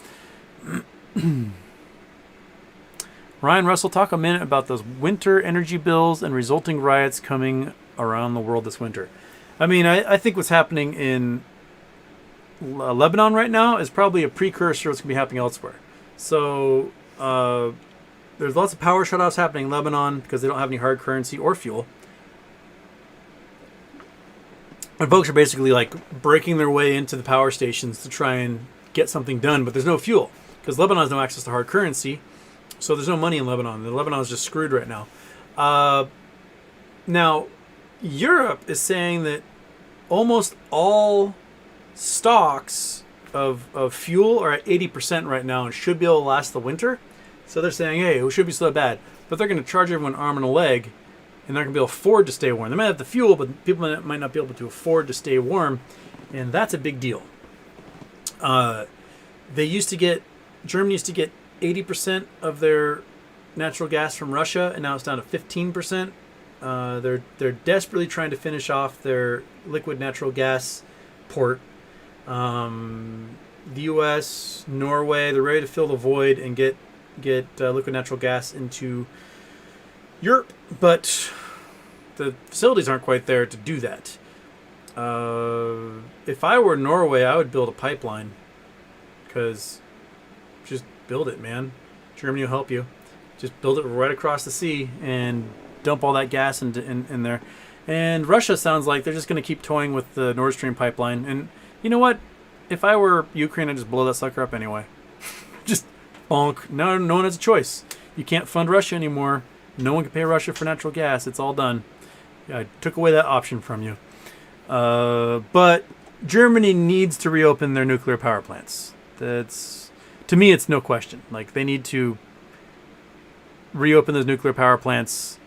Ryan Russell, talk a minute about those winter energy bills and resulting riots coming around the world this winter. I mean, I think what's happening in Lebanon right now is probably a precursor to what's going to be happening elsewhere. So there's lots of power shutoffs happening in Lebanon because they don't have any hard currency or fuel. And folks are basically like breaking their way into the power stations to try and get something done, but there's no fuel because Lebanon has no access to hard currency, so there's no money in Lebanon. Lebanon is just screwed right now. Now, Europe is saying that almost all stocks of fuel are at 80% right now and should be able to last the winter. So they're saying, hey, it should be so bad, but they're going to charge everyone an arm and a leg, and they're going to be able to afford to stay warm. They might have the fuel, but people might not be able to afford to stay warm, and that's a big deal. Germany used to get 80% of their natural gas from Russia, and now it's down to 15%. They're desperately trying to finish off their liquid natural gas port. The U.S., Norway, they're ready to fill the void and get liquid natural gas into Europe, but the facilities aren't quite there to do that. If I were Norway, I would build a pipeline, because just build it, man. Germany will help you. Just build it right across the sea and dump all that gas in there. And Russia sounds like they're just going to keep toying with the Nord Stream pipeline. And you know what? If I were Ukraine, I'd just blow that sucker up anyway. Just bonk. No one has a choice. You can't fund Russia anymore. No one can pay Russia for natural gas. It's all done. I took away that option from you. But Germany needs to reopen their nuclear power plants. To me, it's no question. Like, they need to reopen those nuclear power plants,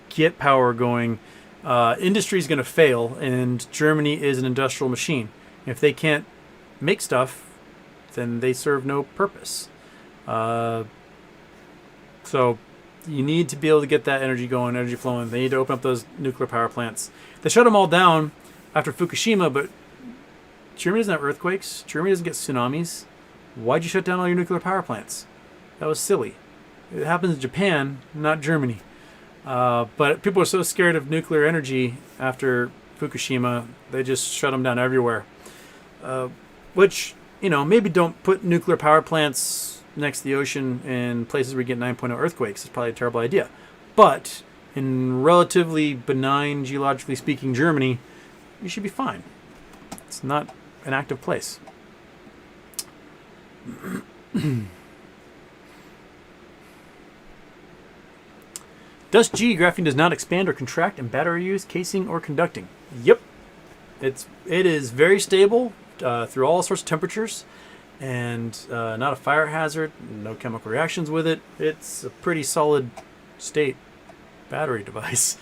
get power going. Industry is going to fail, and Germany is an industrial machine. If they can't make stuff, then they serve no purpose. So you need to be able to get that energy going, energy flowing. They need to open up those nuclear power plants. They shut them all down after Fukushima, but Germany doesn't have earthquakes. Germany doesn't get tsunamis. Why'd you shut down all your nuclear power plants? That was silly. It happens in Japan, not Germany. But people are so scared of nuclear energy after Fukushima, they just shut them down everywhere. Which, maybe don't put nuclear power plants next to the ocean in places where you get 9.0 earthquakes. It's probably a terrible idea. But in relatively benign, geologically speaking, Germany, you should be fine. It's not an active place. Dust G, graphene does not expand or contract in battery use, casing, or conducting. Yep. It is very stable through all sorts of temperatures, and not a fire hazard, no chemical reactions with it. It's a pretty solid state battery device.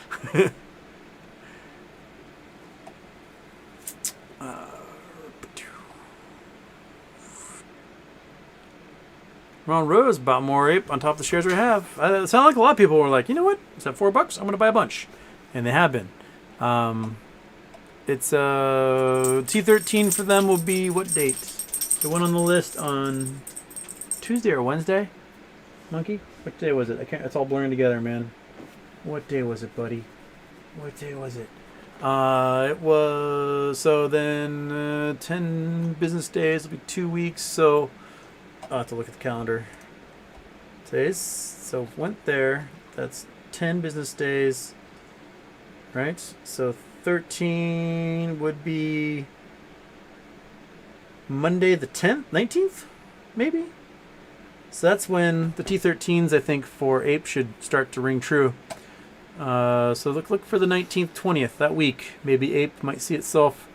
Ron Rose bought more ape on top of the shares we have. It sounded like a lot of people were like, you know what? It's at $4. I'm going to buy a bunch. And they have been. It's T13 for them will be what date? The one on the list on Tuesday or Wednesday? Monkey? What day was it? I can't. It's all blurring together, man. What day was it, buddy? What day was it? It was so then 10 business days will be 2 weeks. So I'll have to look at the calendar. Today's so went there. That's 10 business days, right? So 13 would be Monday the 10th, 19th, maybe. So that's when the T13s, I think, for ape should start to ring true. So look for the 19th, 20th that week. Maybe ape might see itself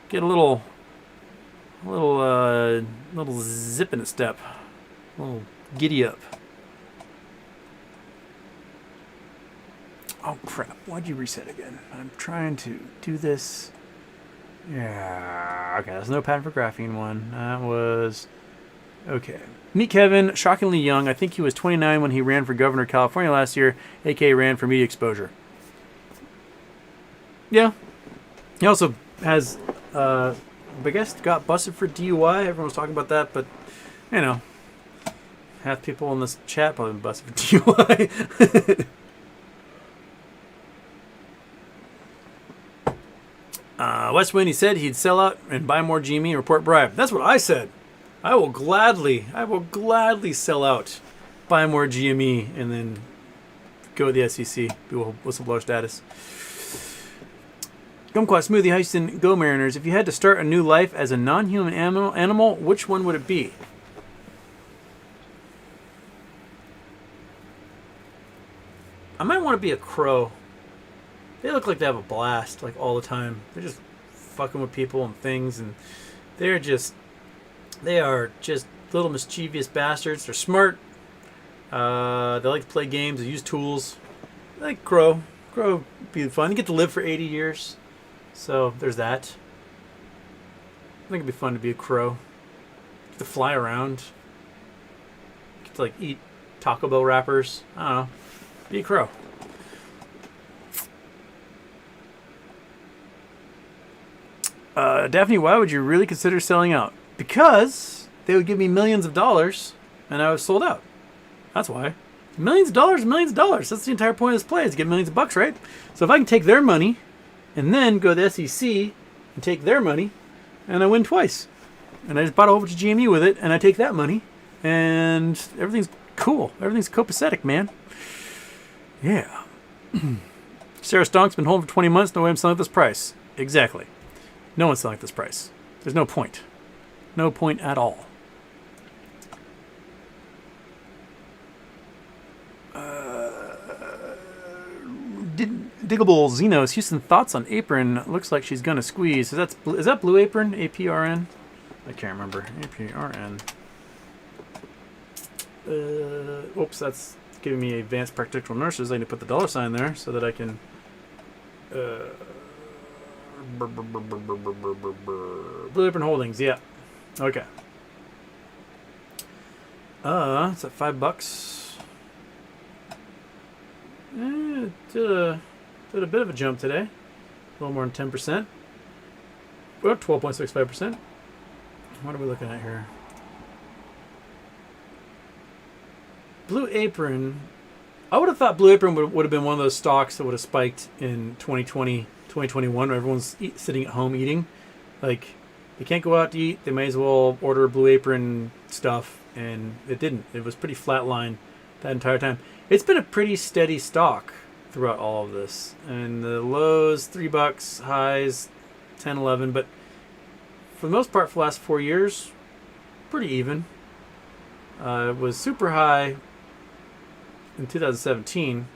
get a little zip in a step, a little giddy up. Oh crap! Why'd you reset again? I'm trying to do this. Yeah. Okay, that's no patent for graphene one. That was okay. Meet Kevin, shockingly young. I think he was 29 when he ran for governor of California last year, aka ran for media exposure. Yeah. He also has, I guess, got busted for DUI. Everyone was talking about that, but, you know, half people in this chat probably been busted for DUI. Westwind, he said he'd sell out and buy more GME and report bribe. That's what I said. I will gladly sell out, buy more GME, and then go to the SEC, be whistleblower status. Gumquat Smoothie, Houston, Go Mariners. If you had to start a new life as a non-human animal, which one would it be? I might want to be a crow. They look like they have a blast, like all the time. They're just fucking with people and things, and they are just little mischievous bastards. They're smart. They like to play games. They use tools. I think crow. Crow would be fun. You get to live for 80 years. So there's that. I think it'd be fun to be a crow. Get to fly around. Get to eat Taco Bell wrappers. I don't know. Be a crow. Daphne, why would you really consider selling out? Because they would give me millions of dollars and I was sold out. That's why. Millions of dollars. That's the entire point of this play, is to get millions of bucks, right? So if I can take their money and then go to the SEC and take their money, and I win twice. And I just bought a whole bunch of GME with it, and I take that money, and everything's cool. Everything's copacetic, man. Yeah. Sarah Stonk's been holding for 20 months. No way I'm selling at this price. Exactly. No one's selling at this price. There's no point. No point at all. Diggable Xenos, Houston, thoughts on Apron? Looks like she's gonna squeeze. Is that Blue Apron? APRN? I can't remember. APRN. Oops, that's giving me advanced practical nurses. I need to put the $sign there so that I can. Blue Apron Holdings, yeah. Okay. It's at $5. Did a bit of a jump today. A little more than 10%. We're up 12.65%. What are we looking at here? Blue Apron. I would have thought Blue Apron would have been one of those stocks that would have spiked in 2020, 2021, where everyone's sitting at home eating. Like, they can't go out to eat. They may as well order Blue Apron stuff, and it didn't. It was pretty flatline that entire time. It's been a pretty steady stock. throughout all of this. And the lows, $3, highs, 10, 11. But for the most part, for the last 4 years, pretty even. It was super high in 2017,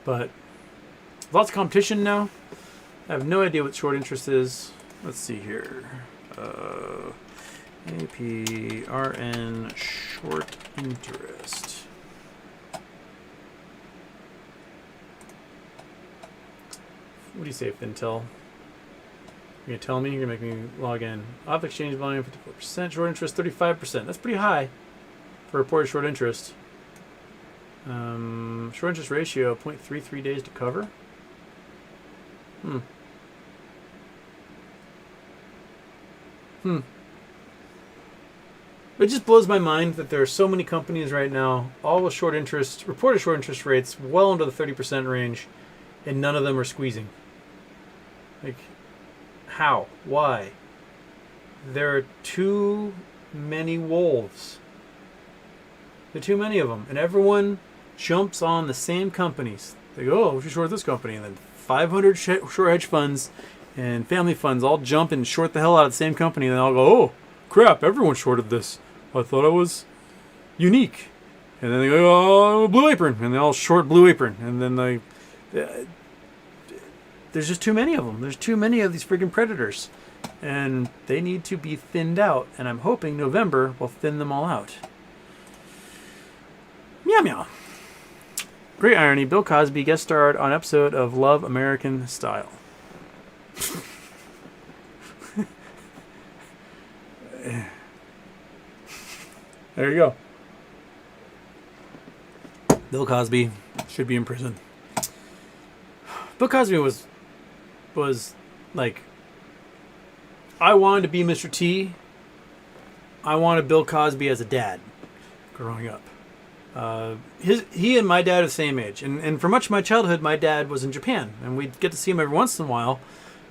but lots of competition now. I have no idea what short interest is. Let's see here. APRN short interest. What do you say, Fintel? You're going to tell me? You're going to make me log in. Off exchange volume 54%. Short interest 35%. That's pretty high for reported short interest. Short interest ratio 0.33 days to cover. It just blows my mind that there are so many companies right now, all with short interest, reported short interest rates well under the 30% range, and none of them are squeezing. Like, how? Why? There are too many wolves. There are too many of them, and everyone jumps on the same companies. They go, oh, we should short this company, and then 500 short hedge funds and family funds all jump and short the hell out of the same company, and they all go, oh, crap, everyone shorted this. I thought I was unique. And then they go, oh, Blue Apron, and they all short Blue Apron, and then there's just too many of them. There's too many of these freaking predators, and they need to be thinned out, and I'm hoping November will thin them all out. Meow meow. Great irony, Bill Cosby guest starred on an episode of Love American Style. There you go. Bill Cosby should be in prison. Bill Cosby was like, I wanted to be Mr. T. I wanted Bill Cosby as a dad growing up. He and my dad are the same age, and for much of my childhood, my dad was in Japan, and we'd get to see him every once in a while.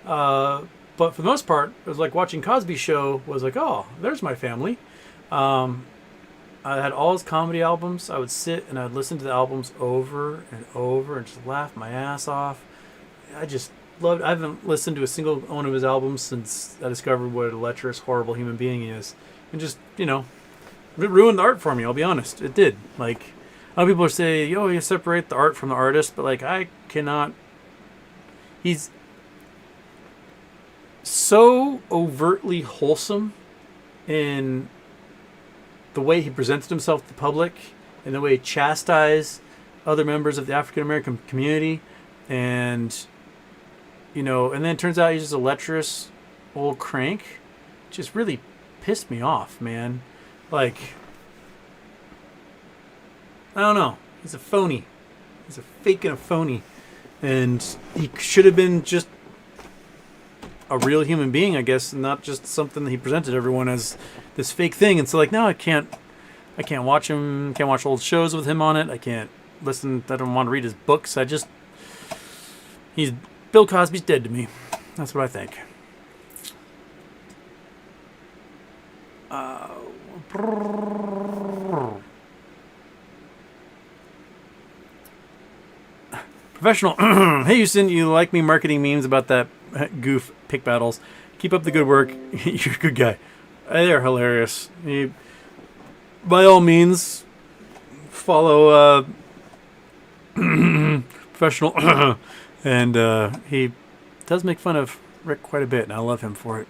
But for the most part, it was like watching Cosby Show was like, oh, there's my family. I had all his comedy albums. I would sit and I'd listen to the albums over and over and just laugh my ass off. I just loved. I haven't listened to a single one of his albums since I discovered what a lecherous, horrible human being he is, and just it ruined the art for me, I'll be honest. It did. Like, a lot of people say, yo, you separate the art from the artist, but like, I cannot. He's so overtly wholesome in the way he presented himself to the public, and the way he chastised other members of the African American community, and and then it turns out he's just a lecherous old crank. It just really pissed me off, man. Like, I don't know. He's a phony. He's a fake and a phony. And he should have been just a real human being, I guess, and not just something that he presented everyone as this fake thing. And so, like, now I can't watch him. Can't watch old shows with him on it. I can't listen. I don't want to read his books. Bill Cosby's dead to me. That's what I think. Professional. Hey, Houston, you like me marketing memes about that goof pick battles? Keep up the good work. You're a good guy. They're hilarious. By all means, follow Professional. And he does make fun of Rick quite a bit, and I love him for it.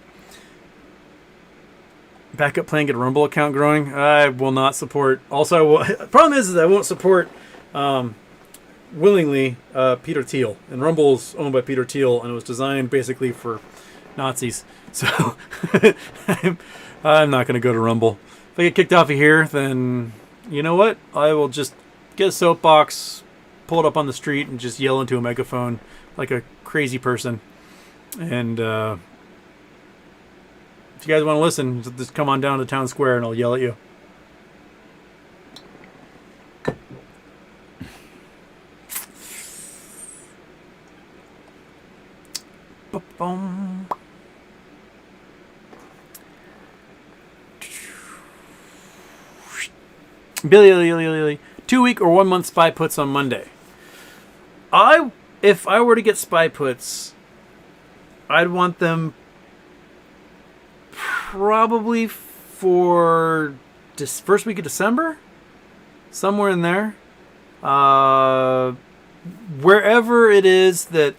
Backup plan, get a Rumble account growing. I will not support. Also, problem is I won't support willingly Peter Thiel. And Rumble's owned by Peter Thiel, and it was designed basically for Nazis. So I'm not going to go to Rumble. If I get kicked off of here, then you know what? I will just get a soapbox, pull it up on the street, and just yell into a megaphone like a crazy person. And if you guys want to listen, just come on down to Town Square and I'll yell at you. Ba-boom. Billy, 2 week or 1 month SPY puts on Monday. If I were to get SPY puts, I'd want them probably for this first week of December, somewhere in there. Wherever it is that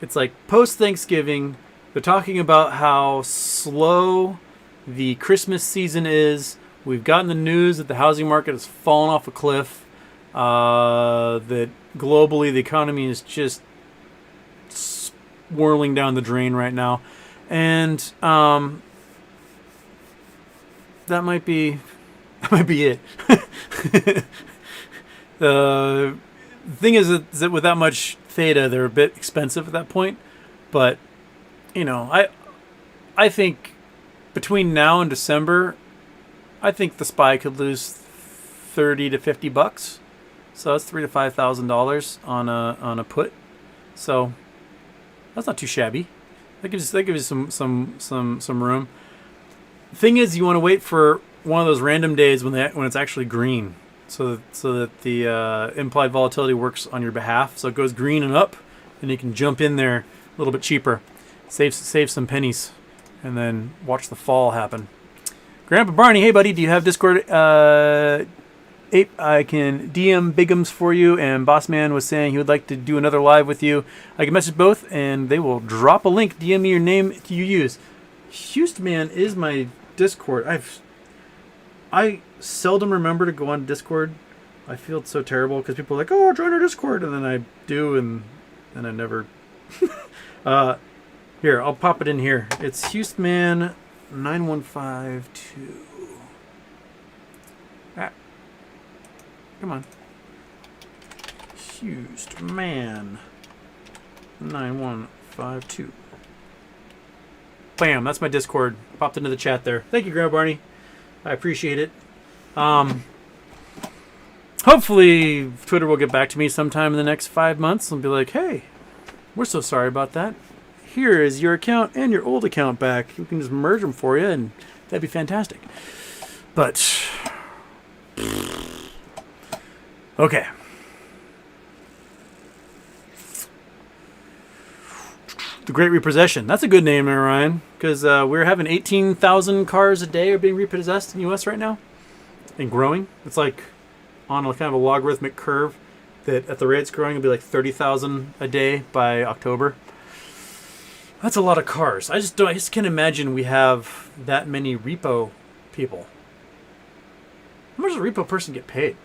it's like post Thanksgiving, they're talking about how slow the Christmas season is. We've gotten the news that the housing market has fallen off a cliff. That globally the economy is just swirling down the drain right now, and that might be it. The thing is that with that much theta, they're a bit expensive at that point. But I think between now and December, I think the SPY could lose $30 to $50. So that's $3,000 to $5,000 on a put. So that's not too shabby. That gives you some room. Thing is, you want to wait for one of those random days when it's actually green, so that the implied volatility works on your behalf. So it goes green and up, and you can jump in there a little bit cheaper, save some pennies, and then watch the fall happen. Grandpa Barney, hey buddy, do you have Discord? Ape, I can DM Bigums for you, and Bossman was saying he would like to do another live with you. I can message both, and they will drop a link. DM me your name you use. Houston Man is my Discord. I seldom remember to go on Discord. I feel so terrible because people are like, "Oh, join our Discord," and then I do, and then I never. Here, I'll pop it in here. It's Houston Man 9152. Come on. Houston Man 9152. Bam, that's my Discord. Popped into the chat there. Thank you, Grandma Barney. I appreciate it. Hopefully Twitter will get back to me sometime in the next 5 months and be like, hey, we're so sorry about that. Here is your account and your old account back. We can just merge them for you, and that'd be fantastic. But okay. The Great Repossession. That's a good name there, Ryan, because we're having 18,000 cars a day are being repossessed in the U.S. right now, and growing. It's like on a kind of a logarithmic curve that at the rate it's growing, it'll be like 30,000 a day by October. That's a lot of cars. I just can't imagine we have that many repo people. How much does a repo person get paid?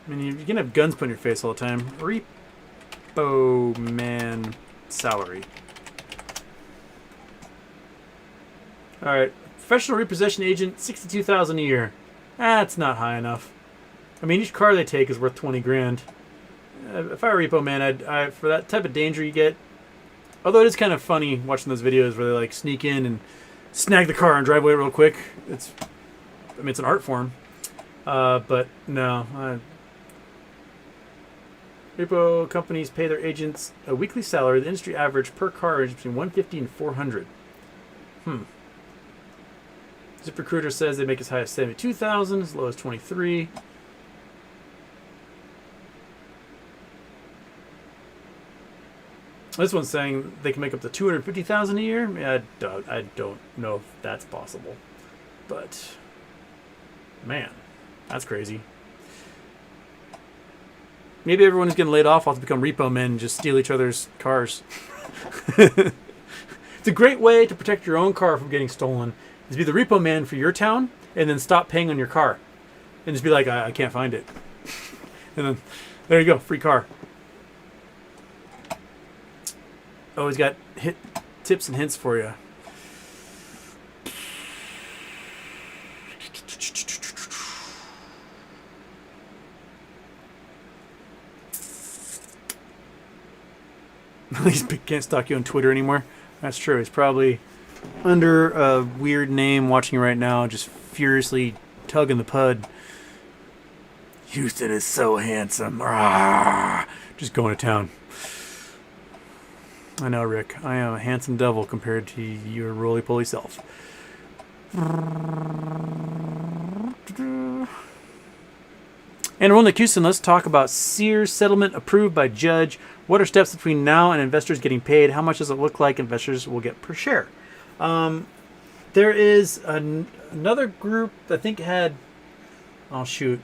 I mean, you're gonna have guns put in your face all the time. Repo man salary. All right, professional repossession agent, $62,000 a year. That's not high enough. I mean, each car they take is worth 20 grand. If I were a repo man, I'd for that type of danger you get. Although it is kind of funny watching those videos where they like sneak in and snag the car and drive away real quick. It's an art form. But no. Repo companies pay their agents a weekly salary. The industry average per car ranges between $150 and $400. ZipRecruiter says they make as high as $72,000, as low as $23,000. This one's saying they can make up to $250,000 a year. I don't know if that's possible, but man, that's crazy. Maybe everyone who's getting laid off will have to become repo men and just steal each other's cars. It's a great way to protect your own car from getting stolen, is be the repo man for your town and then stop paying on your car. And just be like, I can't find it. And then, there you go, free car. Oh, he's got tips and hints for you. At least he can't stalk you on Twitter anymore. That's true. He's probably under a weird name watching right now, just furiously tugging the pud. Houston is so handsome. Just going to town. I know, Rick. I am a handsome devil compared to your roly-poly self. And Ron Houston, let's talk about Sears settlement approved by judge. What are steps between now and investors getting paid? How much does it look like investors will get per share? There is another group I think had, oh shoot,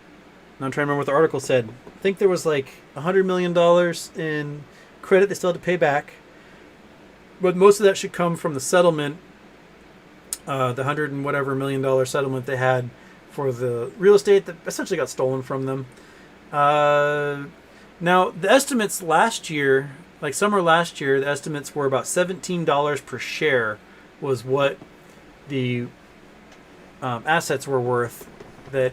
I'm trying to remember what the article said. I think there was like $100 million in credit they still had to pay back. But most of that should come from the settlement, the $100 and whatever million settlement they had for the real estate that essentially got stolen from them. Now, the estimates last year, like summer last year, the estimates were about $17 per share was what the assets were worth that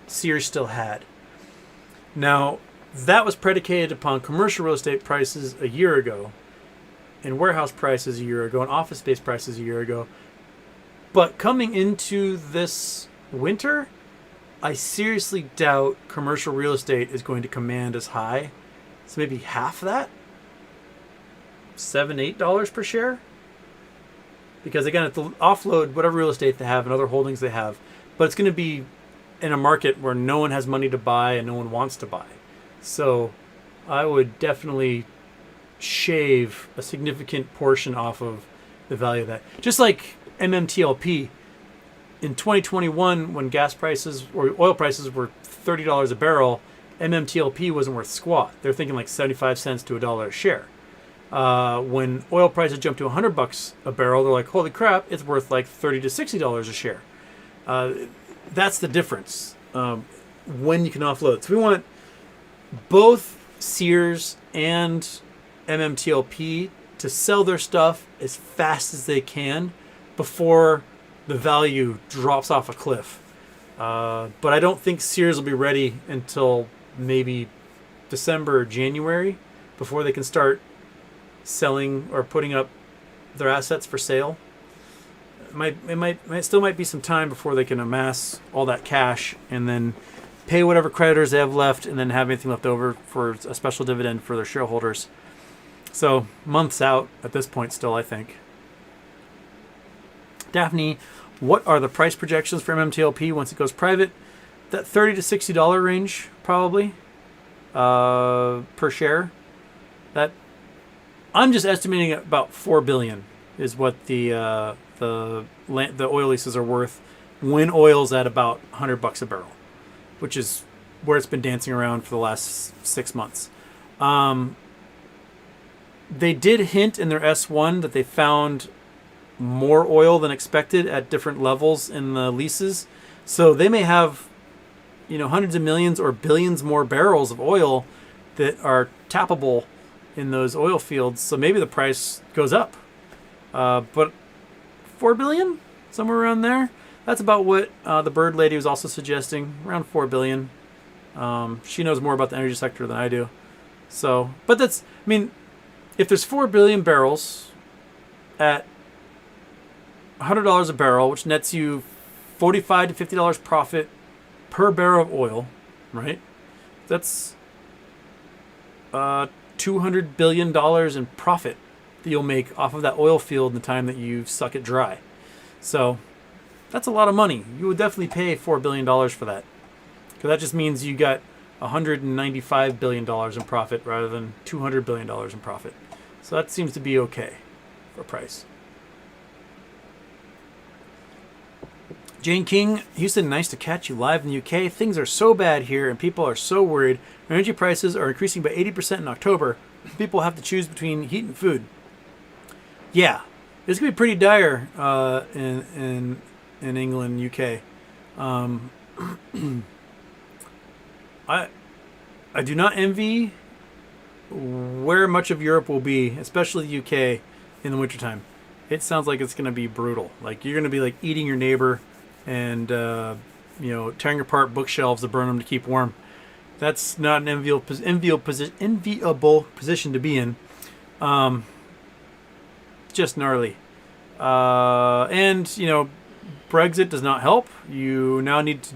Sears still had. Now, that was predicated upon commercial real estate prices a year ago, and warehouse prices a year ago, and office space prices a year ago. But coming into this winter, I seriously doubt commercial real estate is going to command as high. So maybe half that? $7, $8 per share? Because again, if they offload whatever real estate they have and other holdings they have, but it's going to be in a market where no one has money to buy and no one wants to buy. So I would definitely shave a significant portion off of the value of that. Just like MMTLP in 2021, when gas prices or oil prices were $30 a barrel, MMTLP wasn't worth squat. They're thinking like 75 cents to $1 a share. When oil prices jumped to $100 a barrel, they're like, holy crap, it's worth like $30 to $60 a share. That's the difference when you can offload. So we want both Sears and MMTLP to sell their stuff as fast as they can before the value drops off a cliff. But I don't think Sears will be ready until maybe December or January before they can start selling or putting up their assets for sale. It still might be some time before they can amass all that cash and then pay whatever creditors they have left and then have anything left over for a special dividend for their shareholders. So months out at this point still, I think. Daphne, what are the price projections for MMTLP once it goes private? That $30 to $60 range, probably, per share. That I'm just estimating about $4 billion is what the oil leases are worth when oil's at about $100 a barrel, which is where it's been dancing around for the last 6 months. They did hint in their S1 that they found more oil than expected at different levels in the leases. So they may have, hundreds of millions or billions more barrels of oil that are tappable in those oil fields. So maybe the price goes up. But $4 billion, somewhere around there. That's about what the bird lady was also suggesting, around $4 billion. She knows more about the energy sector than I do. So, but if there's 4 billion barrels at $100 a barrel, which nets you $45 to $50 profit per barrel of oil, right? That's $200 billion in profit that you'll make off of that oil field in the time that you suck it dry. So that's a lot of money. You would definitely pay $4 billion for that. Because that just means you got $195 billion in profit rather than $200 billion in profit. So that seems to be okay for price. Jane King, Houston, nice to catch you live in the UK. Things are so bad here and people are so worried. Energy prices are increasing by 80% in October. People have to choose between heat and food. Yeah, it's going to be pretty dire in England, UK. I do not envy where much of Europe will be, especially the UK, in the wintertime. It sounds like it's going to be brutal. Like you're going to be like eating your neighbor and tearing apart bookshelves to burn them to keep warm. That's not an enviable position to be in. Just gnarly. And Brexit does not help. You now need to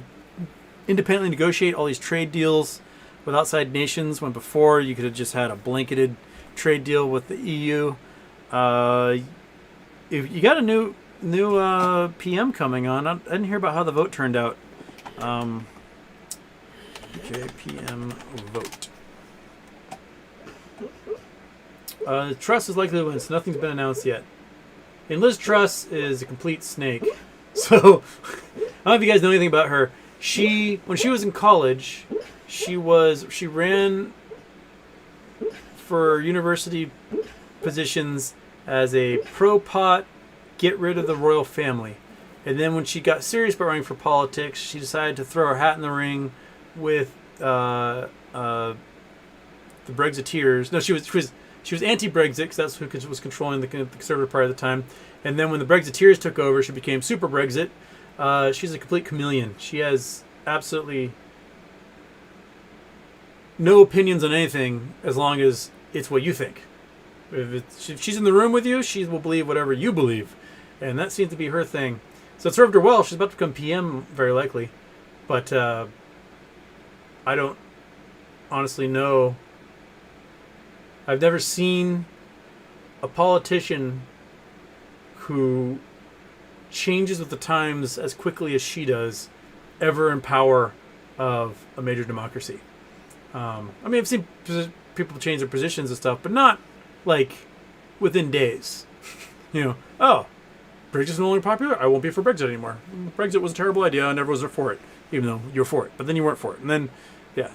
independently negotiate all these trade deals with outside nations when before you could have just had a blanketed trade deal with the EU. If you got a new PM coming on, I didn't hear about how the vote turned out. JPM vote. Truss is likely to win, so nothing's been announced yet. And Liz Truss is a complete snake. So, I don't know if you guys know anything about her. When she was in college, she ran for university positions as a pro-pot, get rid of the royal family. And then when she got serious about running for politics, she decided to throw her hat in the ring with the Brexiteers. No, she was anti-Brexit because that's who was controlling the Conservative Party at the time. And then when the Brexiteers took over, she became super Brexit. She's a complete chameleon. She has absolutely no opinions on anything as long as it's what you think. If she's in the room with you, she will believe whatever you believe. And that seems to be her thing. So it served her well. She's about to become PM, very likely. But I don't honestly know. I've never seen a politician who changes with the times as quickly as she does ever in power of a major democracy. I mean, I've seen people change their positions and stuff, but not like within days. Oh, Brexit's no longer popular. I won't be for Brexit anymore. Brexit was a terrible idea. I never was for it, even though you were for it. But then you weren't for it. And then, yeah,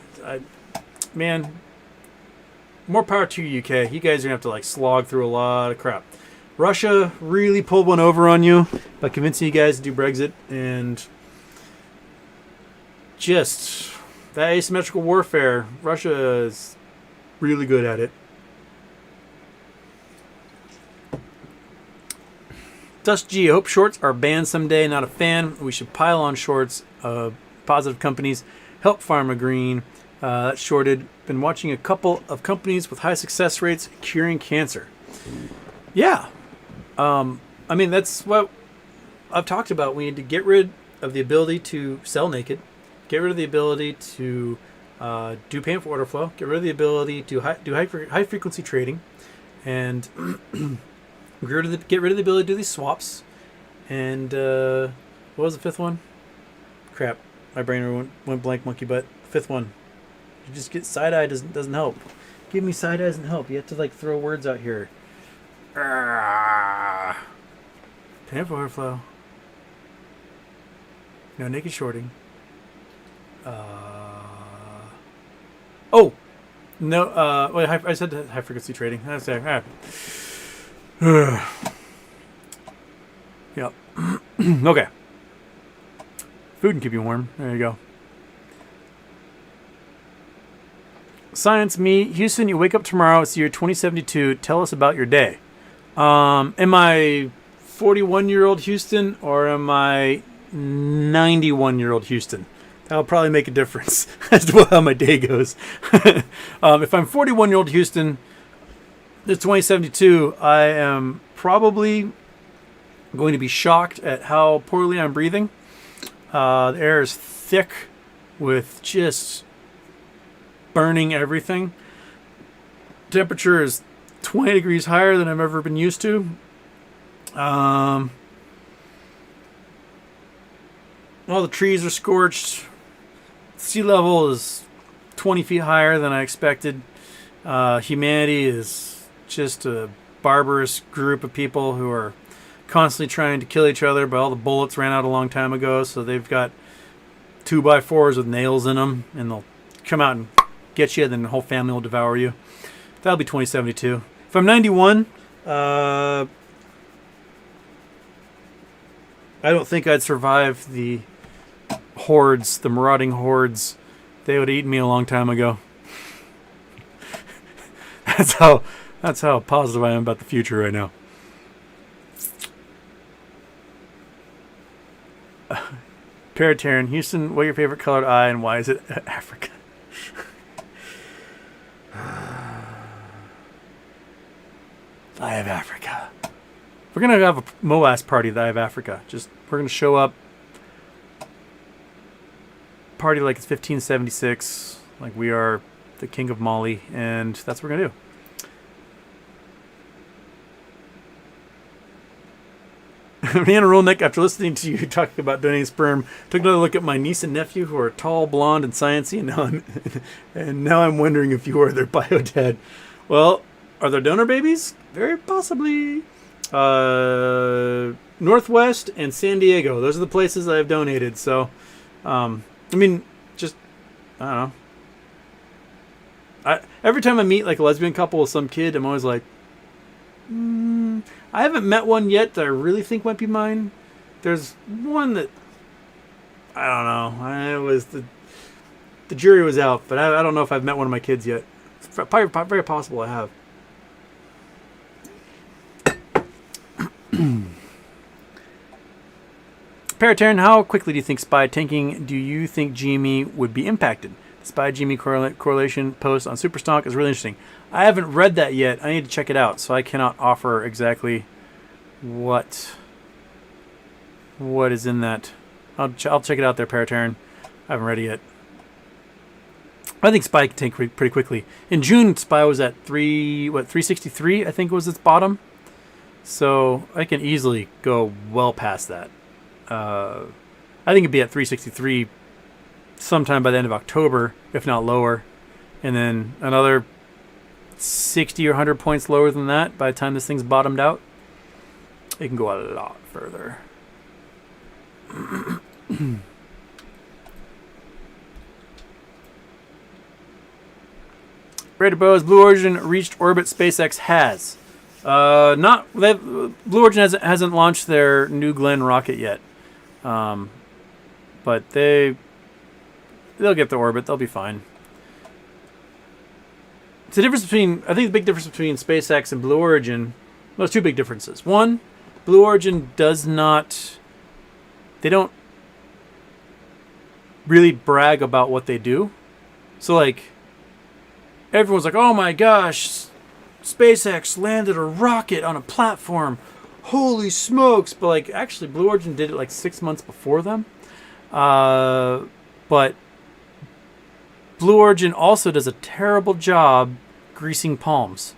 man, more power to you, UK. You guys are going to have to slog through a lot of crap. Russia really pulled one over on you by convincing you guys to do Brexit, and just that asymmetrical warfare, Russia is really good at it. Dust G, I hope shorts are banned someday. Not a fan. We should pile on shorts. Positive companies help Pharma Green. That's shorted. Been watching a couple of companies with high success rates curing cancer. Yeah. I mean, that's what I've talked about. We need to get rid of the ability to sell naked. Get rid of the ability to do payment for order flow. Get rid of the ability to do high frequency trading. And get rid of the ability to do these swaps. And what was the fifth one? Crap. My brain went blank, monkey butt. Fifth one. You just get side-eye doesn't help. Give me side-eye doesn't help. You have to throw words out here. Payment for order flow. No naked shorting. Oh! No, wait, I said high frequency trading. That's it. Yep. Okay. Food can keep you warm. There you go. Science me. Houston, you wake up tomorrow. It's the year 2072. Tell us about your day. Am I 41-year-old Houston or am I 91-year-old Houston? That'll probably make a difference as to how my day goes. If I'm 41-year-old Houston, it's 2072. I am probably going to be shocked at how poorly I'm breathing. The air is thick with just burning everything. Temperature is 20 degrees higher than I've ever been used to. All the trees are scorched. Sea level is 20 feet higher than I expected. Humanity is just a barbarous group of people who are constantly trying to kill each other, but all the bullets ran out a long time ago, so they've got 2x4s with nails in them, and they'll come out and get you, then the whole family will devour you. That'll be 2072. If I'm 91, I don't think I'd survive the hordes, the marauding hordes. They would have eaten me a long time ago. That's how positive I am about the future right now. Paratarian, Houston, what your favorite colored eye and why is it Africa? Eye of Africa. We're going to have a MOAS party, the Eye of Africa. We're going to show up, party like it's 1576, like we are the king of Mali, and that's what we're going to do. Rihanna Rolnick, after listening to you talking about donating sperm, took another look at my niece and nephew who are tall, blonde, and sciencey, and now I'm wondering if you are their bio dad. Well, are there donor babies? Very possibly. Northwest and San Diego. Those are the places I've donated. So, I mean, just, I don't know. Every time I meet like a lesbian couple with some kid, I'm always like, I haven't met one yet that I really think might be mine. There's one that, I don't know. The jury was out, but I don't know if I've met one of my kids yet. It's probably very possible I have. Paratarian, how quickly do you think SPY tanking? Do you think GME would be impacted? The SPY GME correlation post on Superstock is really interesting. I haven't read that yet. I need to check it out, so I cannot offer exactly what is in that. I'll check it out there, Paratarian. I haven't read it yet. I think SPY can tank pretty quickly. In June, SPY was at 363, I think was its bottom. So I can easily go well past that. I think it'd be at 363 sometime by the end of October, if not lower. And then another 60 or 100 points lower than that by the time this thing's bottomed out. It can go a lot further. Repo, Blue Origin reached orbit? SpaceX has. Blue Origin hasn't launched their New Glenn rocket yet. But they'll get the orbit. They'll be fine. It's the difference between, I think the big difference between SpaceX and Blue Origin, well, there's two big differences. One, Blue Origin they don't really brag about what they do. So like, everyone's like, oh my gosh, SpaceX landed a rocket on a platform. Holy smokes. But like, actually Blue Origin did it like 6 months before them. But Blue Origin also does a terrible job greasing palms.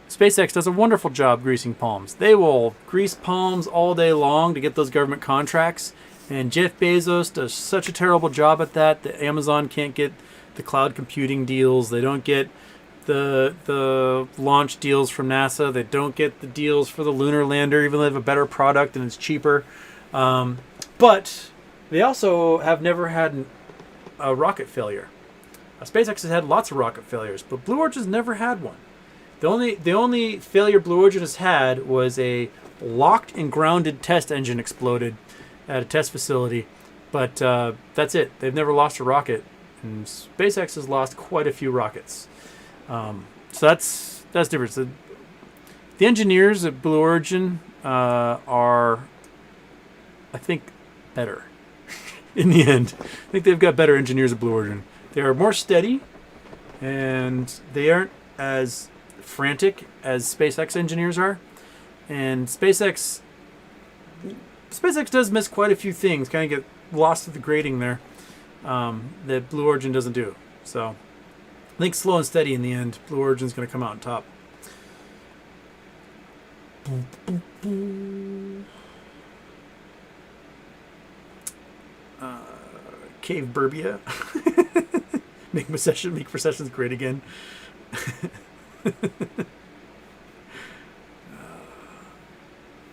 SpaceX does a wonderful job greasing palms. They will grease palms all day long to get those government contracts. And Jeff Bezos does such a terrible job at that that Amazon can't get the cloud computing deals. They don't get the launch deals from NASA. They don't get the deals for the lunar lander, even though they have a better product and it's cheaper. But they also have never had a rocket failure. SpaceX has had lots of rocket failures, but Blue Origin's never had one. The only failure Blue Origin has had was a locked and grounded test engine exploded at a test facility. But that's it. They've never lost a rocket. And SpaceX has lost quite a few rockets. So that's different. The engineers at Blue Origin are, I think, better in the end. I think they've got better engineers at Blue Origin. They are more steady, and they aren't as frantic as SpaceX engineers are. And SpaceX does miss quite a few things, kind of get lost to the grading there, that Blue Origin doesn't do. So I think slow and steady in the end, Blue Origin's going to come out on top. Cave Burbia. Make processions great again.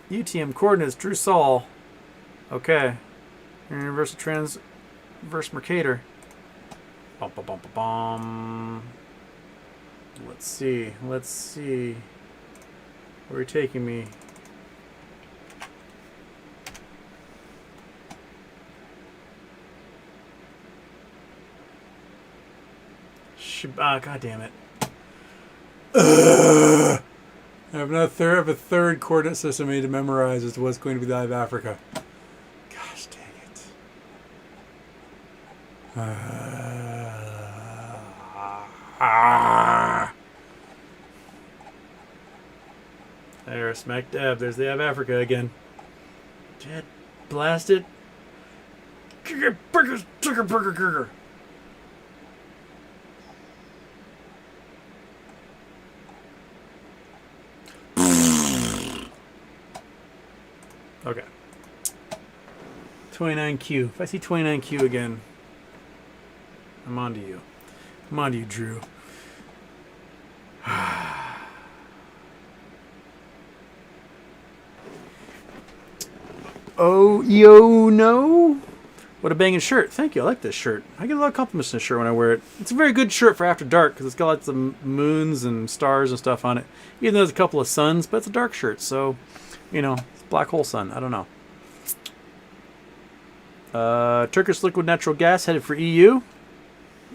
UTM coordinates, Drew Saul. Okay. Universal transverse Mercator. Bum, bum, bum, bum, bum. Let's see. Where are you taking me? God damn it. I have a third coordinate system I need to memorize as to what's going to be the eye of Africa. Gosh dang it. There, smack dab. There's the eye of Africa again. Jet, blast it. Burger. Okay. 29Q. If I see 29Q again, I'm on to you. I'm on to you, Drew. Oh, yo, no. What a banging shirt. Thank you. I like this shirt. I get a lot of compliments on this shirt when I wear it. It's a very good shirt for after dark because it's got lots of moons and stars and stuff on it. Even though there's a couple of suns, but it's a dark shirt. So, it's black hole sun. I don't know. Turkish liquid natural gas headed for EU.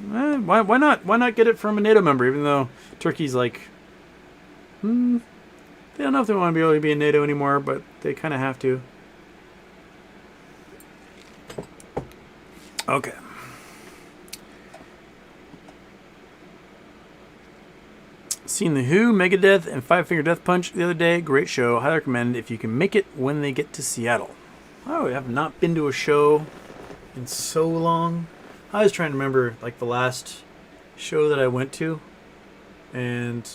Why not? Why not get it from a NATO member? Even though Turkey's like, they don't know if they want to be able to be in NATO anymore, but they kind of have to. Okay. Seen The Who, Megadeth, and Five Finger Death Punch the other day. Great show. Highly recommend if you can make it when they get to Seattle. I have not been to a show in so long. I was trying to remember like the last show that I went to, and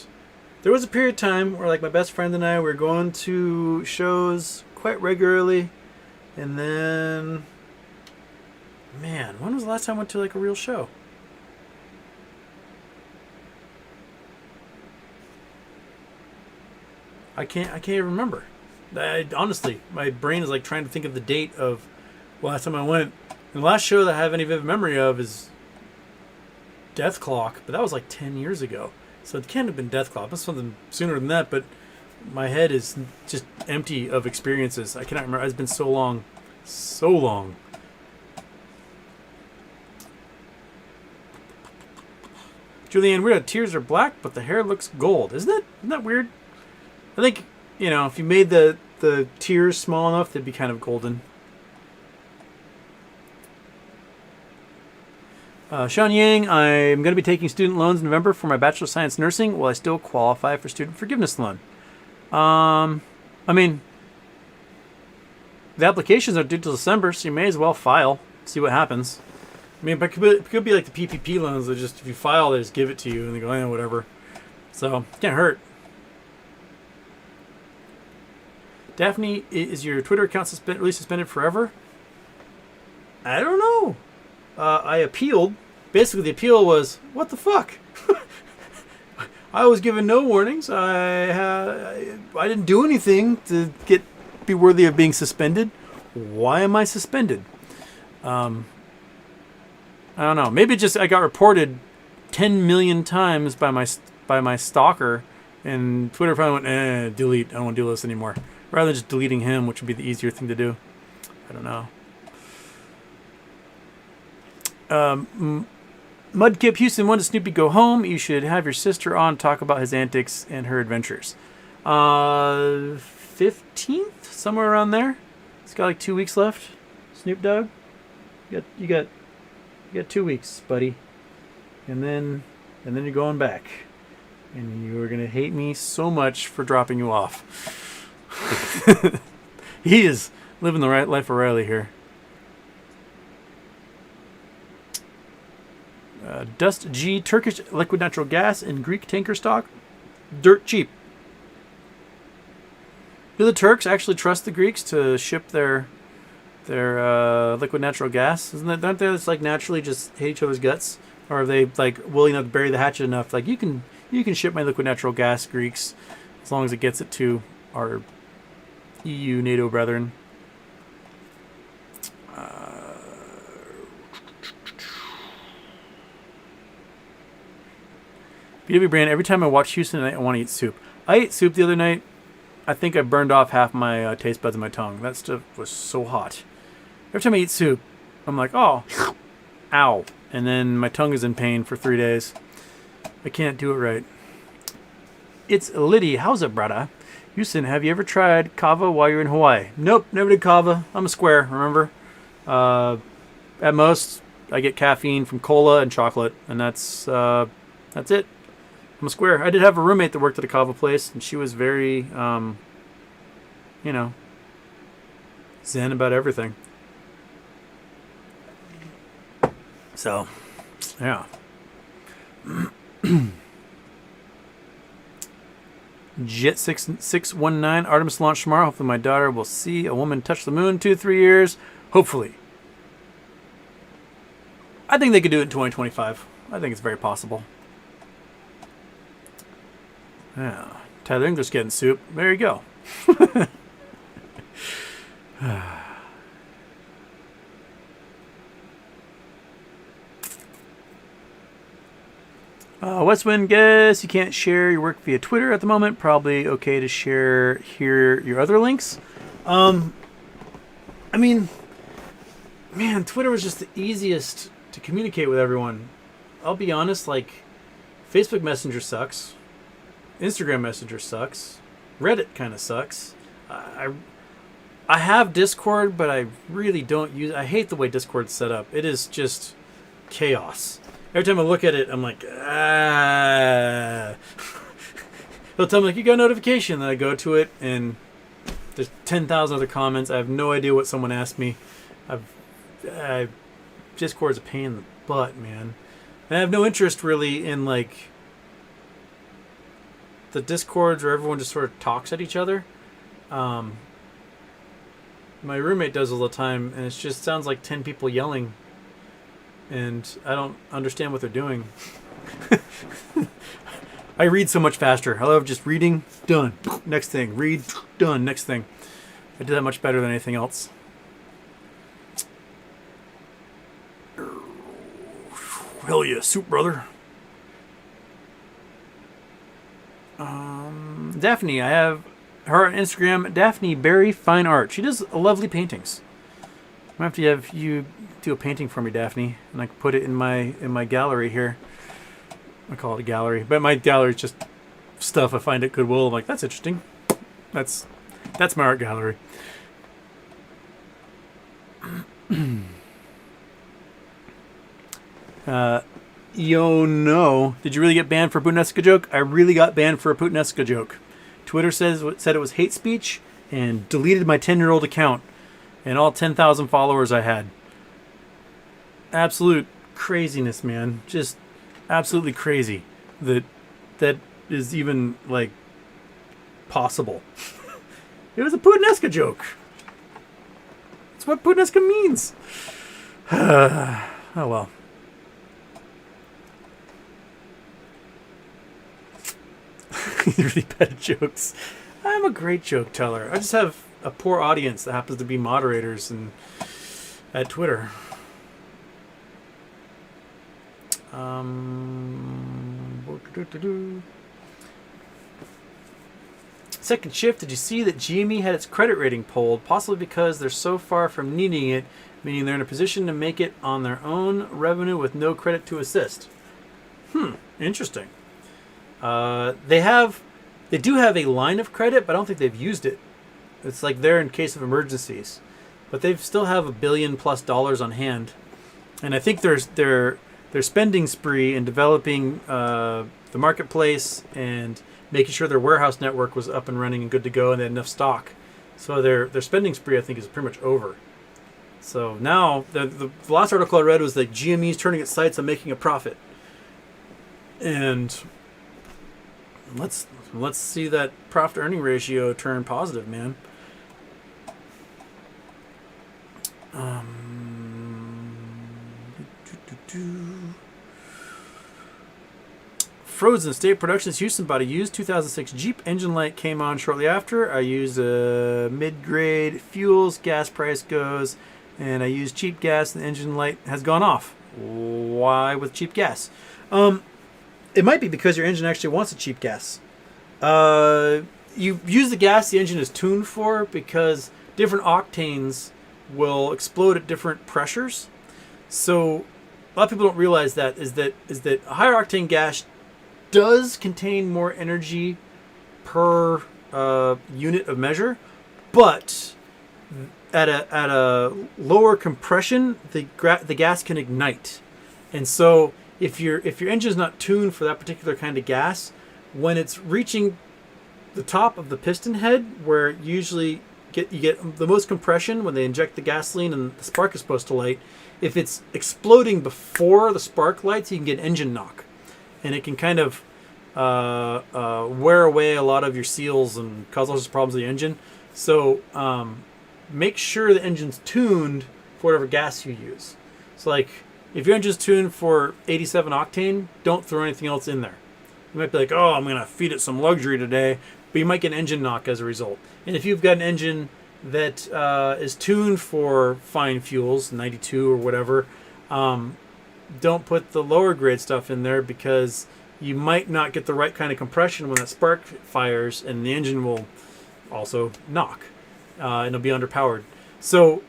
there was a period of time where like my best friend and I were going to shows quite regularly, and then, man, when was the last time I went to like a real show? I can't even remember. Honestly, my brain is like trying to think of the date of the last time I went. And the last show that I have any vivid memory of is Death Clock, but that was like 10 years ago. So it can't have been Death Clock. It's something sooner than that, but my head is just empty of experiences. I cannot remember. It's been so long. So long. Julianne, weird. Tears are black, but the hair looks gold. Isn't that weird? I think, if you made the tears small enough, they'd be kind of golden. Sean Yang, I'm going to be taking student loans in November for my Bachelor of Science Nursing. Will I still qualify for student forgiveness loan? I mean, the applications are due till December, so you may as well file, see what happens. I mean, but it could be like the PPP loans that just, if you file, they just give it to you and they go, whatever. So, it can't hurt. Daphne, is your Twitter account really suspended forever? I don't know. I appealed. Basically, the appeal was, what the fuck? I was given no warnings. I didn't do anything to be worthy of being suspended. Why am I suspended? I don't know. Maybe just I got reported 10 million times by my stalker, and Twitter probably went, delete. I don't want to do this anymore. Rather than just deleting him, which would be the easier thing to do. I don't know. Mudkip Houston, when does Snoopy go home? You should have your sister on, talk about his antics and her adventures. 15th, somewhere around there. It's got like 2 weeks left. Snoop Dogg, you got 2 weeks, buddy, and then you're going back, and you are gonna hate me so much for dropping you off. He is living the right life of Riley here. Dust G, Turkish liquid natural gas and Greek tanker stock, dirt cheap. Do the Turks actually trust the Greeks to ship their liquid natural gas? Aren't they just like naturally just hate each other's guts, or are they like willing to bury the hatchet enough? Like you can ship my liquid natural gas, Greeks, as long as it gets it to our EU NATO brethren. BW Brand, every time I watch Houston, I want to eat soup. I ate soup the other night. I think I burned off half my taste buds in my tongue. That stuff was so hot. Every time I eat soup, I'm like, oh, ow. And then my tongue is in pain for 3 days. I can't do it right. It's Liddy. How's it, brother? Houston, have you ever tried kava while you're in Hawaii? Nope, never did kava. I'm a square, remember? At most, I get caffeine from cola and chocolate, and that's it. I'm a square. I did have a roommate that worked at a kava place, and she was very, zen about everything. So, yeah. Jet 6619, Artemis launch tomorrow. Hopefully my daughter will see a woman touch the moon in 2-3 years. Hopefully. I think they could do it in 2025. I think it's very possible. Yeah. Tyler English getting soup. There you go. Westwind, guess you can't share your work via Twitter at the moment. Probably okay to share here your other links. I mean, man, Twitter was just the easiest to communicate with everyone. I'll be honest, like, Facebook Messenger sucks. Instagram Messenger sucks. Reddit kind of sucks. I have Discord, but I really don't use it. I hate the way Discord's set up. It is just chaos. Every time I look at it, I'm like, ah. They'll tell me, like, you got a notification. Then I go to it, and there's 10,000 other comments. I have no idea what someone asked me. Discord's a pain in the butt, man. And I have no interest, really, in, like, the Discords where everyone just sort of talks at each other. My roommate does all the time, and it just sounds like 10 people yelling. And I don't understand what they're doing. I read so much faster. I love just reading, done. Next thing. Read, done. Next thing. I do that much better than anything else. Hell yeah, soup, brother. Daphne, I have her on Instagram, Daphne Berry Fine Art. She does lovely paintings. I'm gonna have you do a painting for me, Daphne, and I can put it in my gallery here. I call it a gallery, but my gallery is just stuff I find at Goodwill. I'm like, that's interesting. That's my art gallery. Yo, no. Did you really get banned for a Putinska joke? I really got banned for a Putinska joke. Twitter said it was hate speech and deleted my 10-year-old account and all 10,000 followers I had. Absolute craziness, man. Just absolutely crazy that is even, like, possible. It was a Putinska joke. That's what Putinska means. Oh, well. You're really bad at jokes. I'm a great joke teller. I just have a poor audience that happens to be moderators and at Twitter. Second shift, did you see that GME had its credit rating pulled, possibly because they're so far from needing it, meaning they're in a position to make it on their own revenue with no credit to assist? Interesting. They do have a line of credit, but I don't think they've used it. It's like they're in case of emergencies, but they still have $1 billion+ on hand, and I think their spending spree in developing the marketplace and making sure their warehouse network was up and running and good to go, and they had enough stock. So their spending spree, I think, is pretty much over. So now the last article I read was that GME is turning its sights on making a profit, and let's see that profit earning ratio turn positive, man. Frozen State Productions Houston bought a used 2006 Jeep. Engine light came on shortly after. I used mid-grade fuels. Gas price goes, and I used cheap gas, and the engine light has gone off. Why with cheap gas? It might be because your engine actually wants a cheap gas. You use the gas the engine is tuned for because different octanes will explode at different pressures. So a lot of people don't realize that is that a higher octane gas does contain more energy per unit of measure, but at a lower compression, the gas can ignite, and so if your engine is not tuned for that particular kind of gas, when it's reaching the top of the piston head, where you get the most compression when they inject the gasoline and the spark is supposed to light, if it's exploding before the spark lights, you can get engine knock, and it can kind of wear away a lot of your seals and cause all sorts of problems with the engine. So make sure the engine's tuned for whatever gas you use. So like if your engine's tuned for 87 octane, don't throw anything else in there. You might be like, oh, I'm going to feed it some luxury today, but you might get an engine knock as a result. And if you've got an engine that is tuned for fine fuels, 92 or whatever, don't put the lower grade stuff in there because you might not get the right kind of compression when that spark fires, and the engine will also knock and it'll be underpowered. So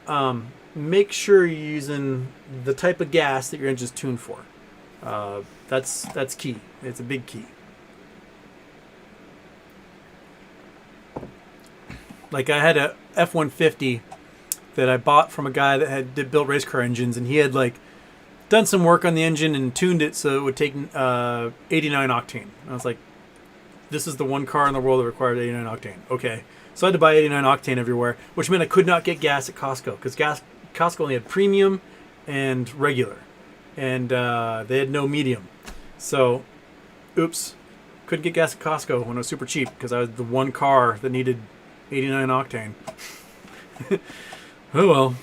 make sure you're using the type of gas that your engine's tuned for. That's key. It's a big key. Like I had a F-150 that I bought from a guy that had built race car engines, and he had like done some work on the engine and tuned it so it would take 89 octane. And I was like, this is the one car in the world that required 89 octane. Okay. So I had to buy 89 octane everywhere, which meant I could not get gas at Costco because Costco only had premium and regular, and they had no medium. So, oops, couldn't get gas at Costco when it was super cheap because I was the one car that needed 89 octane. Oh well.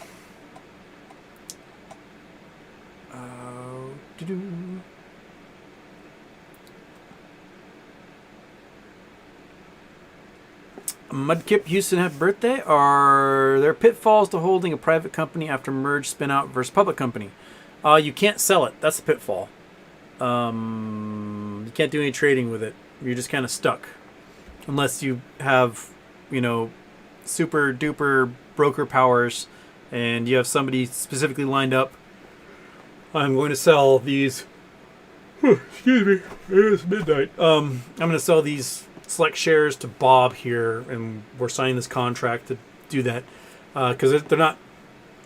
Mudkip Houston, happy birthday. Are there pitfalls to holding a private company after merge, spin out versus public company? You can't sell it. That's the pitfall. You can't do any trading with it. You're just kind of stuck. Unless you have, super duper broker powers and you have somebody specifically lined up. I'm going to sell these. Excuse me. It's midnight. I'm going to sell these select shares to Bob here, and we're signing this contract to do that because they're not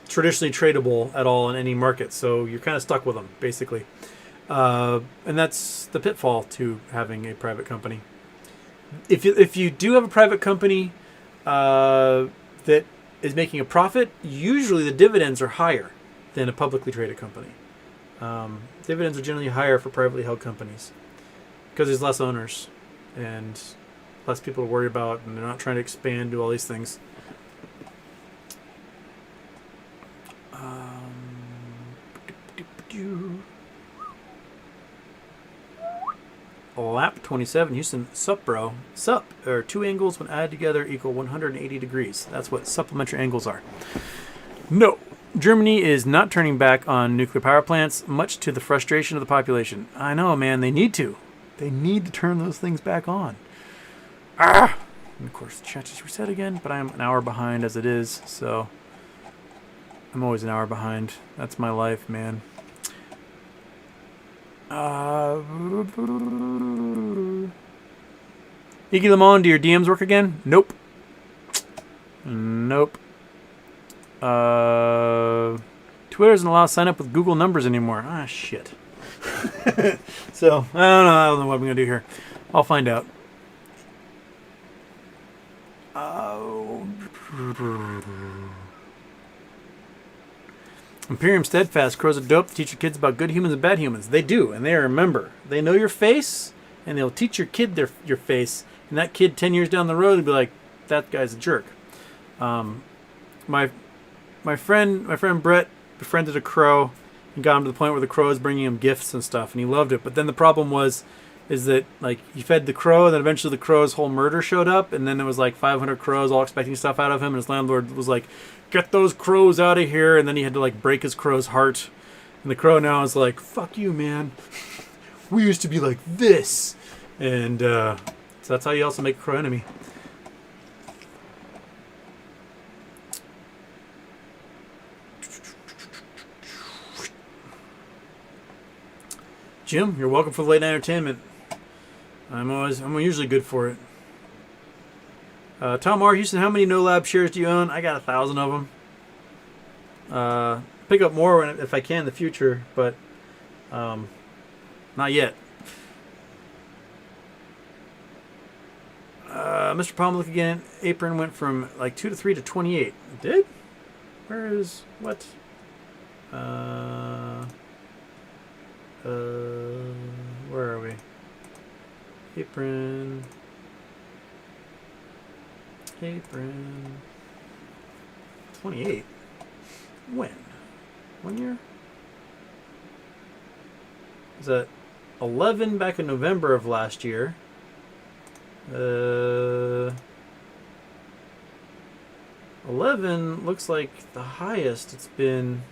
traditionally tradable at all in any market, so you're kind of stuck with them basically, and that's the pitfall to having a private company. If you do have a private company that is making a profit, usually the dividends are higher than a publicly traded company. Dividends are generally higher for privately held companies because there's less owners and less people to worry about, and they're not trying to expand, do all these things. Lap 27, Houston, sup bro. Sup, or two angles when added together equal 180 degrees. That's what supplementary angles are. No, Germany is not turning back on nuclear power plants, much to the frustration of the population. I know, man, they need to. They need to turn those things back on. And of course, the chat just reset again, but I'm an hour behind as it is, so I'm always an hour behind. That's my life, man. Iggy Lemon, do your DMs work again? Nope. Nope. Twitter doesn't allow sign up with Google numbers anymore. Ah, shit. So, I don't know what I'm going to do here. I'll find out. Imperium Steadfast, crows are dope to teach your kids about good humans and bad humans. They do, and they remember. They know your face, and they'll teach your kid your face, and that kid 10 years down the road will be like, that guy's a jerk. My friend Brett befriended a crow and got him to the point where the crow was bringing him gifts and stuff, and he loved it. But then the problem is that like he fed the crow, and then eventually the crow's whole murder showed up, and then there was like 500 crows all expecting stuff out of him, and his landlord was like, get those crows out of here, and then he had to like break his crow's heart, and the crow now is like, fuck you, man, we used to be like this, and so that's how you also make a crow enemy. Jim, you're welcome for the late night entertainment. I'm usually good for it. Tom R. Houston, how many No Lab shares do you own? I got 1,000 of them. Pick up more if I can in the future, but not yet. Mr. Palm, look again. Apron went from like 2 to 3 to 28. It did? Where is what? Where are we? Apron. 28. When? 1 year? Is that 11 back in November of last year? 11 looks like the highest it's been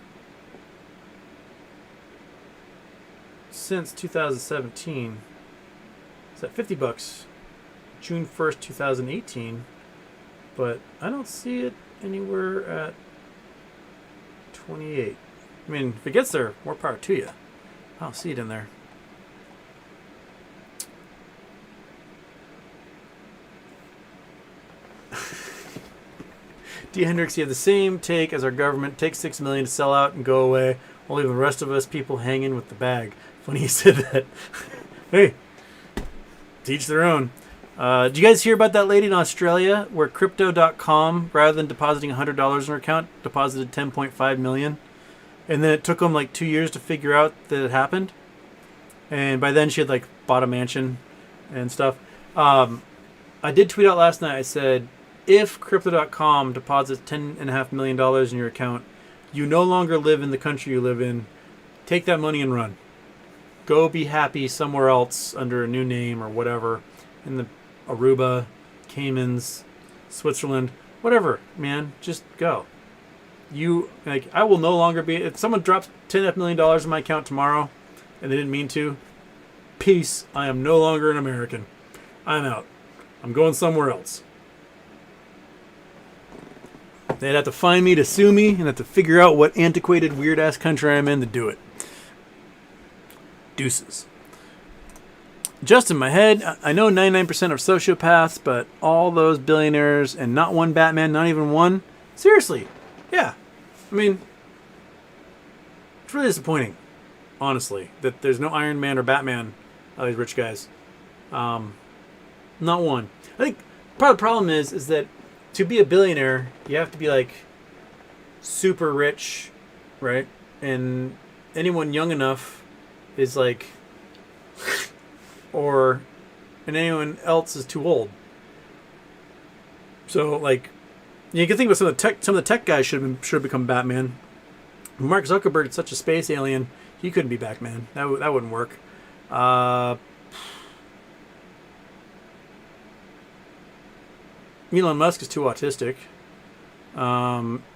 since 2017. It's at $50, June 1st, 2018. But I don't see it anywhere at 28. I mean, if it gets there, more power to you. I don't see it in there. D. Hendricks, you have the same take as our government. Take $6 million to sell out and go away. We'll leave the rest of us people hanging with the bag. Funny you said that. Hey, teach their own. Did you guys hear about that lady in Australia where Crypto.com, rather than depositing $100 in her account, deposited $10.5 million? And then it took them like 2 years to figure out that it happened. And by then she had like bought a mansion and stuff. I did tweet out last night. I said, if Crypto.com deposits $10.5 million in your account, you no longer live in the country you live in. Take that money and run. Go be happy somewhere else under a new name or whatever. In the Aruba, Caymans, Switzerland, whatever, man. Just go. I will no longer be. If someone drops $10.5 million in my account tomorrow, and they didn't mean to, peace. I am no longer an American. I'm out. I'm going somewhere else. They'd have to find me to sue me and have to figure out what antiquated, weird-ass country I'm in to do it. Deuces. Just in my head, I know 99% are sociopaths, but all those billionaires and not one Batman, not even one? Seriously. Yeah. I mean, it's really disappointing, honestly, that there's no Iron Man or Batman out of these rich guys. Not one. I think part of the problem is that to be a billionaire, you have to be like super rich, right? And anyone young enough is like, and anyone else is too old. So like, you can think about some of the tech guys should have become Batman. Mark Zuckerberg is such a space alien, he couldn't be Batman. That wouldn't work. Elon Musk is too autistic.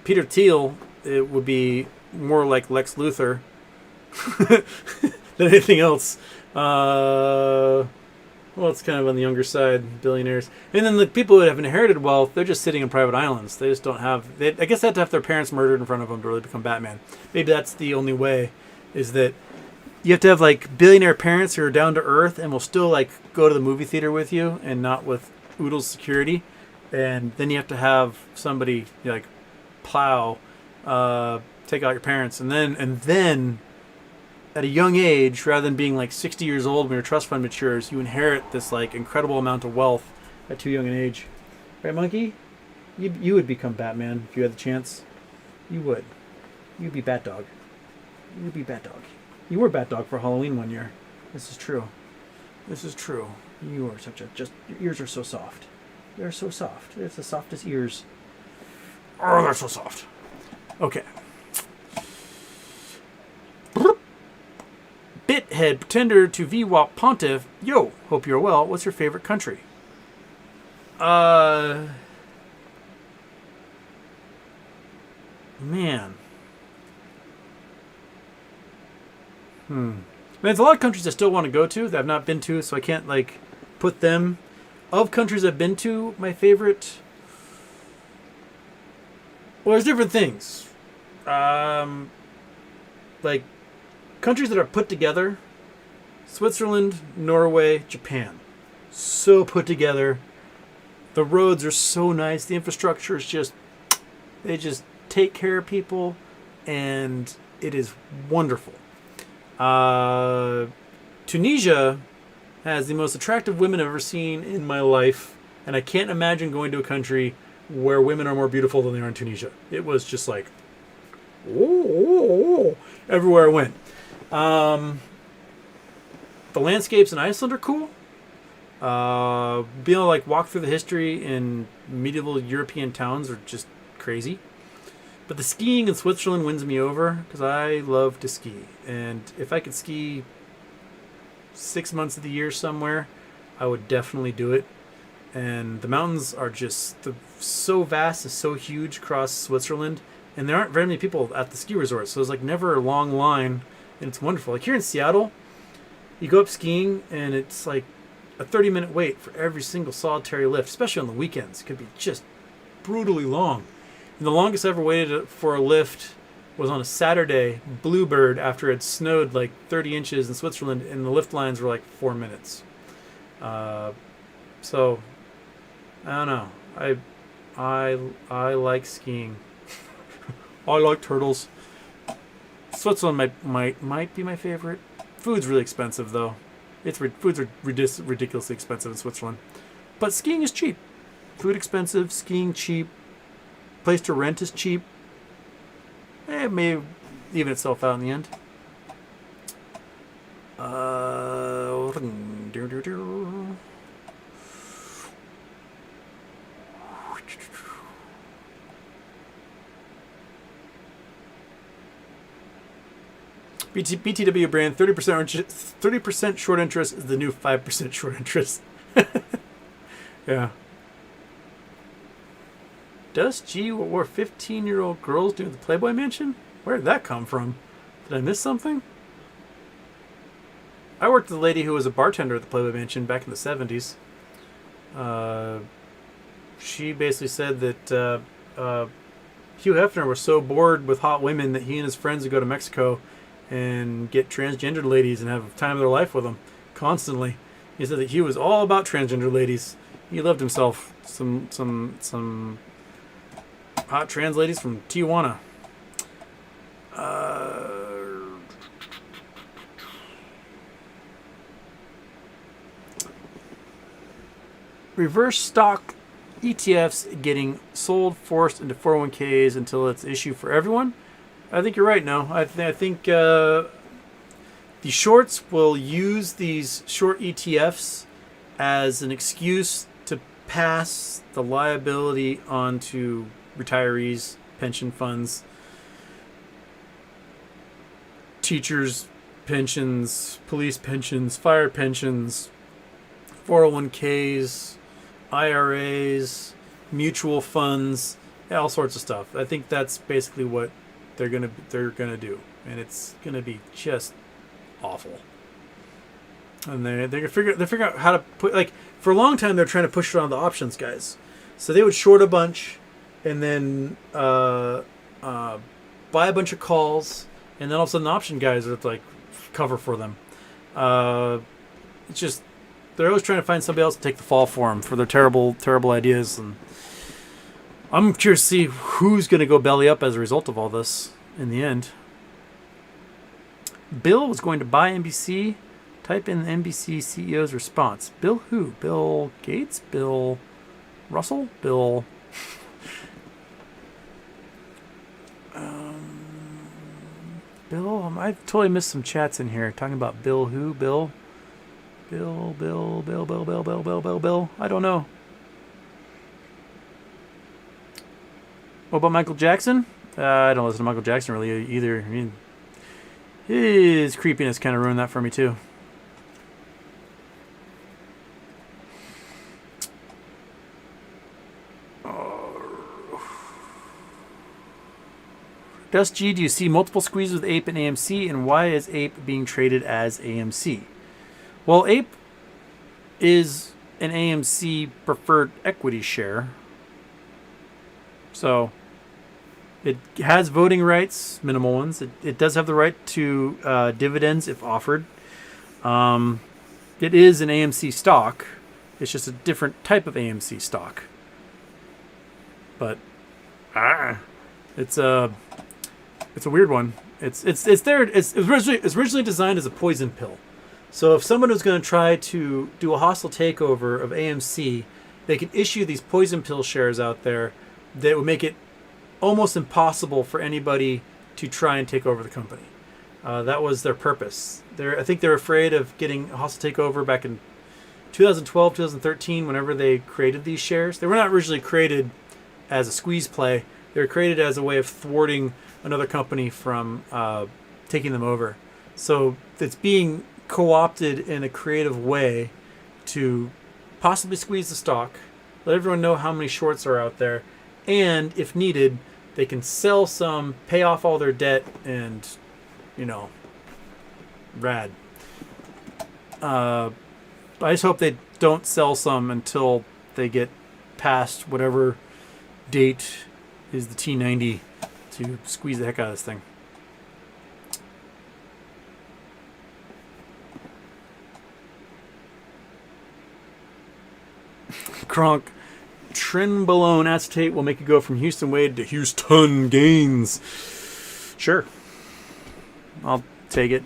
Peter Thiel, it would be more like Lex Luthor than anything else. Well, it's kind of on the younger side, billionaires. And then the people that have inherited wealth, they're just sitting in private islands. They just don't have... I guess they have to have their parents murdered in front of them to really become Batman. Maybe that's the only way, is that you have to have like billionaire parents who are down to earth and will still like go to the movie theater with you and not with oodles security. And then you have to have somebody like plow, take out your parents, and then at a young age, rather than being like 60 years old when your trust fund matures, you inherit this like incredible amount of wealth at too young an age. Right, Monkey? You would become Batman if you had the chance. You would. You'd be Bat-Dog. You'd be Bat-Dog. You were Bat-Dog for Halloween one year. This is true. This is true. You are your ears are so soft. They're so soft. It's the softest ears. Oh, they're so soft. Okay. Bithead pretender to VWAP Pontiff. Yo, hope you're well. What's your favorite country? Man. There's a lot of countries I still want to go to that I've not been to, so I can't like put them. Of countries I've been to, my favorite... Well, there's different things. Like, countries that are put together. Switzerland, Norway, Japan. So put together. The roads are so nice. The infrastructure is just... They just take care of people. And it is wonderful. Tunisia has the most attractive women I've ever seen in my life, and I can't imagine going to a country where women are more beautiful than they are in Tunisia. It was just like, oh, everywhere I went. The landscapes in Iceland are cool. Being able to like walk through the history in medieval European towns are just crazy. But the skiing in Switzerland wins me over because I love to ski. And if I could ski 6 months of the year somewhere, I would definitely do it. And the mountains are just so vast and so huge across Switzerland. And there aren't very many people at the ski resort. So there's like never a long line. And it's wonderful. Like here in Seattle, you go up skiing and it's like a 30-minute wait for every single solitary lift, especially on the weekends. It could be just brutally long. And the longest I ever waited for a lift was on a Saturday, Bluebird, after it snowed like 30 inches in Switzerland, and the lift lines were like 4 minutes. So, I don't know. I like skiing. I like turtles. Switzerland might be my favorite. Food's really expensive though. Foods are ridiculously expensive in Switzerland, but skiing is cheap. Food expensive, skiing cheap. Place to rent is cheap. It may even itself out in the end. BTW brand 30% short interest is the new 5% short interest. Yeah. Does G what were 15-year-old girls do at the Playboy Mansion? Where did that come from? Did I miss something? I worked with a lady who was a bartender at the Playboy Mansion back in the 70s. She basically said that Hugh Hefner was so bored with hot women that he and his friends would go to Mexico and get transgender ladies and have time of their life with them constantly. He said that Hugh was all about transgender ladies. He loved himself some hot trans ladies from Tijuana. Reverse stock ETFs getting sold, forced into 401ks until it's an issue for everyone. I think you're right. No, I think the shorts will use these short ETFs as an excuse to pass the liability on to retirees, pension funds, teachers' pensions, police pensions, fire pensions, 401ks, IRAs, mutual funds, all sorts of stuff. I think that's basically what they're gonna do, and it's gonna be just awful. And they figure out how to put, like, for a long time they're trying to push it on the options guys. So they would short a bunch, and then buy a bunch of calls, and then all of a sudden the option guys would like cover for them. It's just they're always trying to find somebody else to take the fall for them for their terrible ideas, and I'm curious to see who's going to go belly up as a result of all this in the end. Bill was going to buy NBC. Type in the NBC CEO's response. Bill who? Bill Gates? Bill Russell? Bill... Bill? I totally missed some chats in here talking about Bill who? Bill? Bill. I don't know. What about Michael Jackson? I don't listen to Michael Jackson really either. I mean, his creepiness kind of ruined that for me too. Dust G, do you see multiple squeezes with Ape and AMC, and why is Ape being traded as AMC? Well, Ape is an AMC preferred equity share. So it has voting rights, minimal ones. It does have the right to dividends if offered. It is an AMC stock. It's just a different type of AMC stock. But it's a weird one. It's originally designed as a poison pill. So if someone was going to try to do a hostile takeover of AMC, they could issue these poison pill shares out there that would make it almost impossible for anybody to try and take over the company. That was their purpose. I think they're afraid of getting a hostile takeover back in 2012, 2013, whenever they created these shares, they were not originally created as a squeeze play. They were created as a way of thwarting another company from taking them over. So it's being co-opted in a creative way to possibly squeeze the stock, let everyone know how many shorts are out there, and if needed, they can sell some, pay off all their debt, and, rad. I just hope they don't sell some until they get past whatever date is the T90 to squeeze the heck out of this thing. Kronk, Trenbolone acetate will make you go from Houston Wade to Houston Gains. Sure. I'll take it.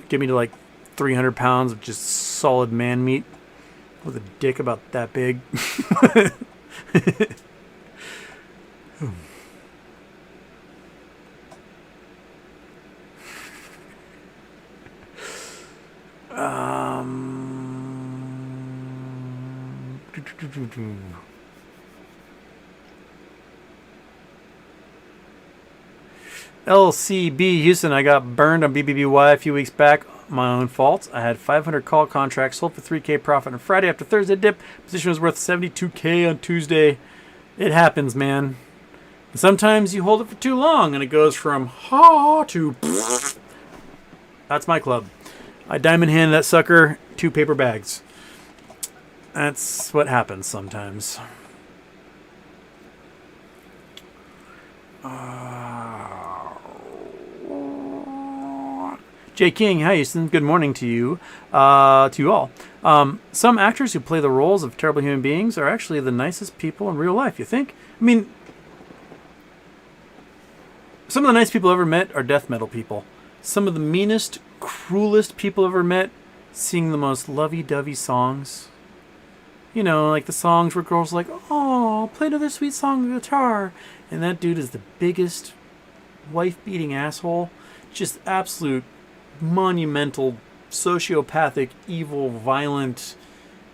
Give me to like 300 pounds of just solid man meat with a dick about that big. LCB Houston, I got burned on BBBY a few weeks back. My own fault. I had 500 call contracts sold for 3K profit on Friday after Thursday dip. Position was worth 72K on Tuesday. It happens, man. And sometimes you hold it for too long and it goes from ha to that's my club. I diamond handed that sucker 2 paper bags. That's what happens sometimes. Jay King, hi Houston. Good morning to you, to you all. Some actors who play the roles of terrible human beings are actually the nicest people in real life. You think? I mean, some of the nice people I've ever met are death metal people. Some of the meanest, cruelest people I've ever met sing the most lovey-dovey songs. You know, like the songs where girls are like, oh, play another sweet song on the guitar. And that dude is the biggest wife-beating asshole. Just absolute monumental, sociopathic, evil, violent,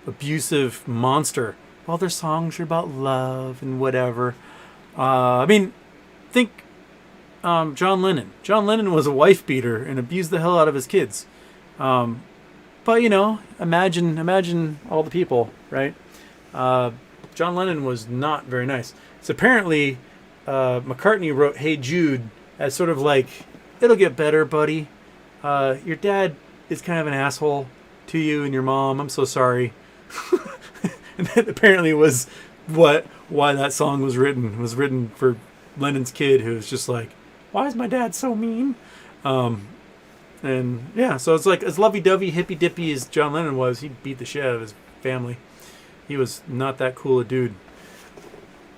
abusive monster. While their songs are about love and whatever. I mean, think John Lennon. John Lennon was a wife beater and abused the hell out of his kids. But you know, imagine all the people, right? John Lennon was not very nice. So apparently, McCartney wrote "Hey Jude" as sort of like, "It'll get better, buddy. Your dad is kind of an asshole to you and your mom. I'm so sorry." And that apparently was why that song was written. It was written for Lennon's kid, who was just like, "Why is my dad so mean?" And yeah, so it's like as lovey-dovey, hippy-dippy as John Lennon was, he beat the shit out of his family. He was not that cool a dude.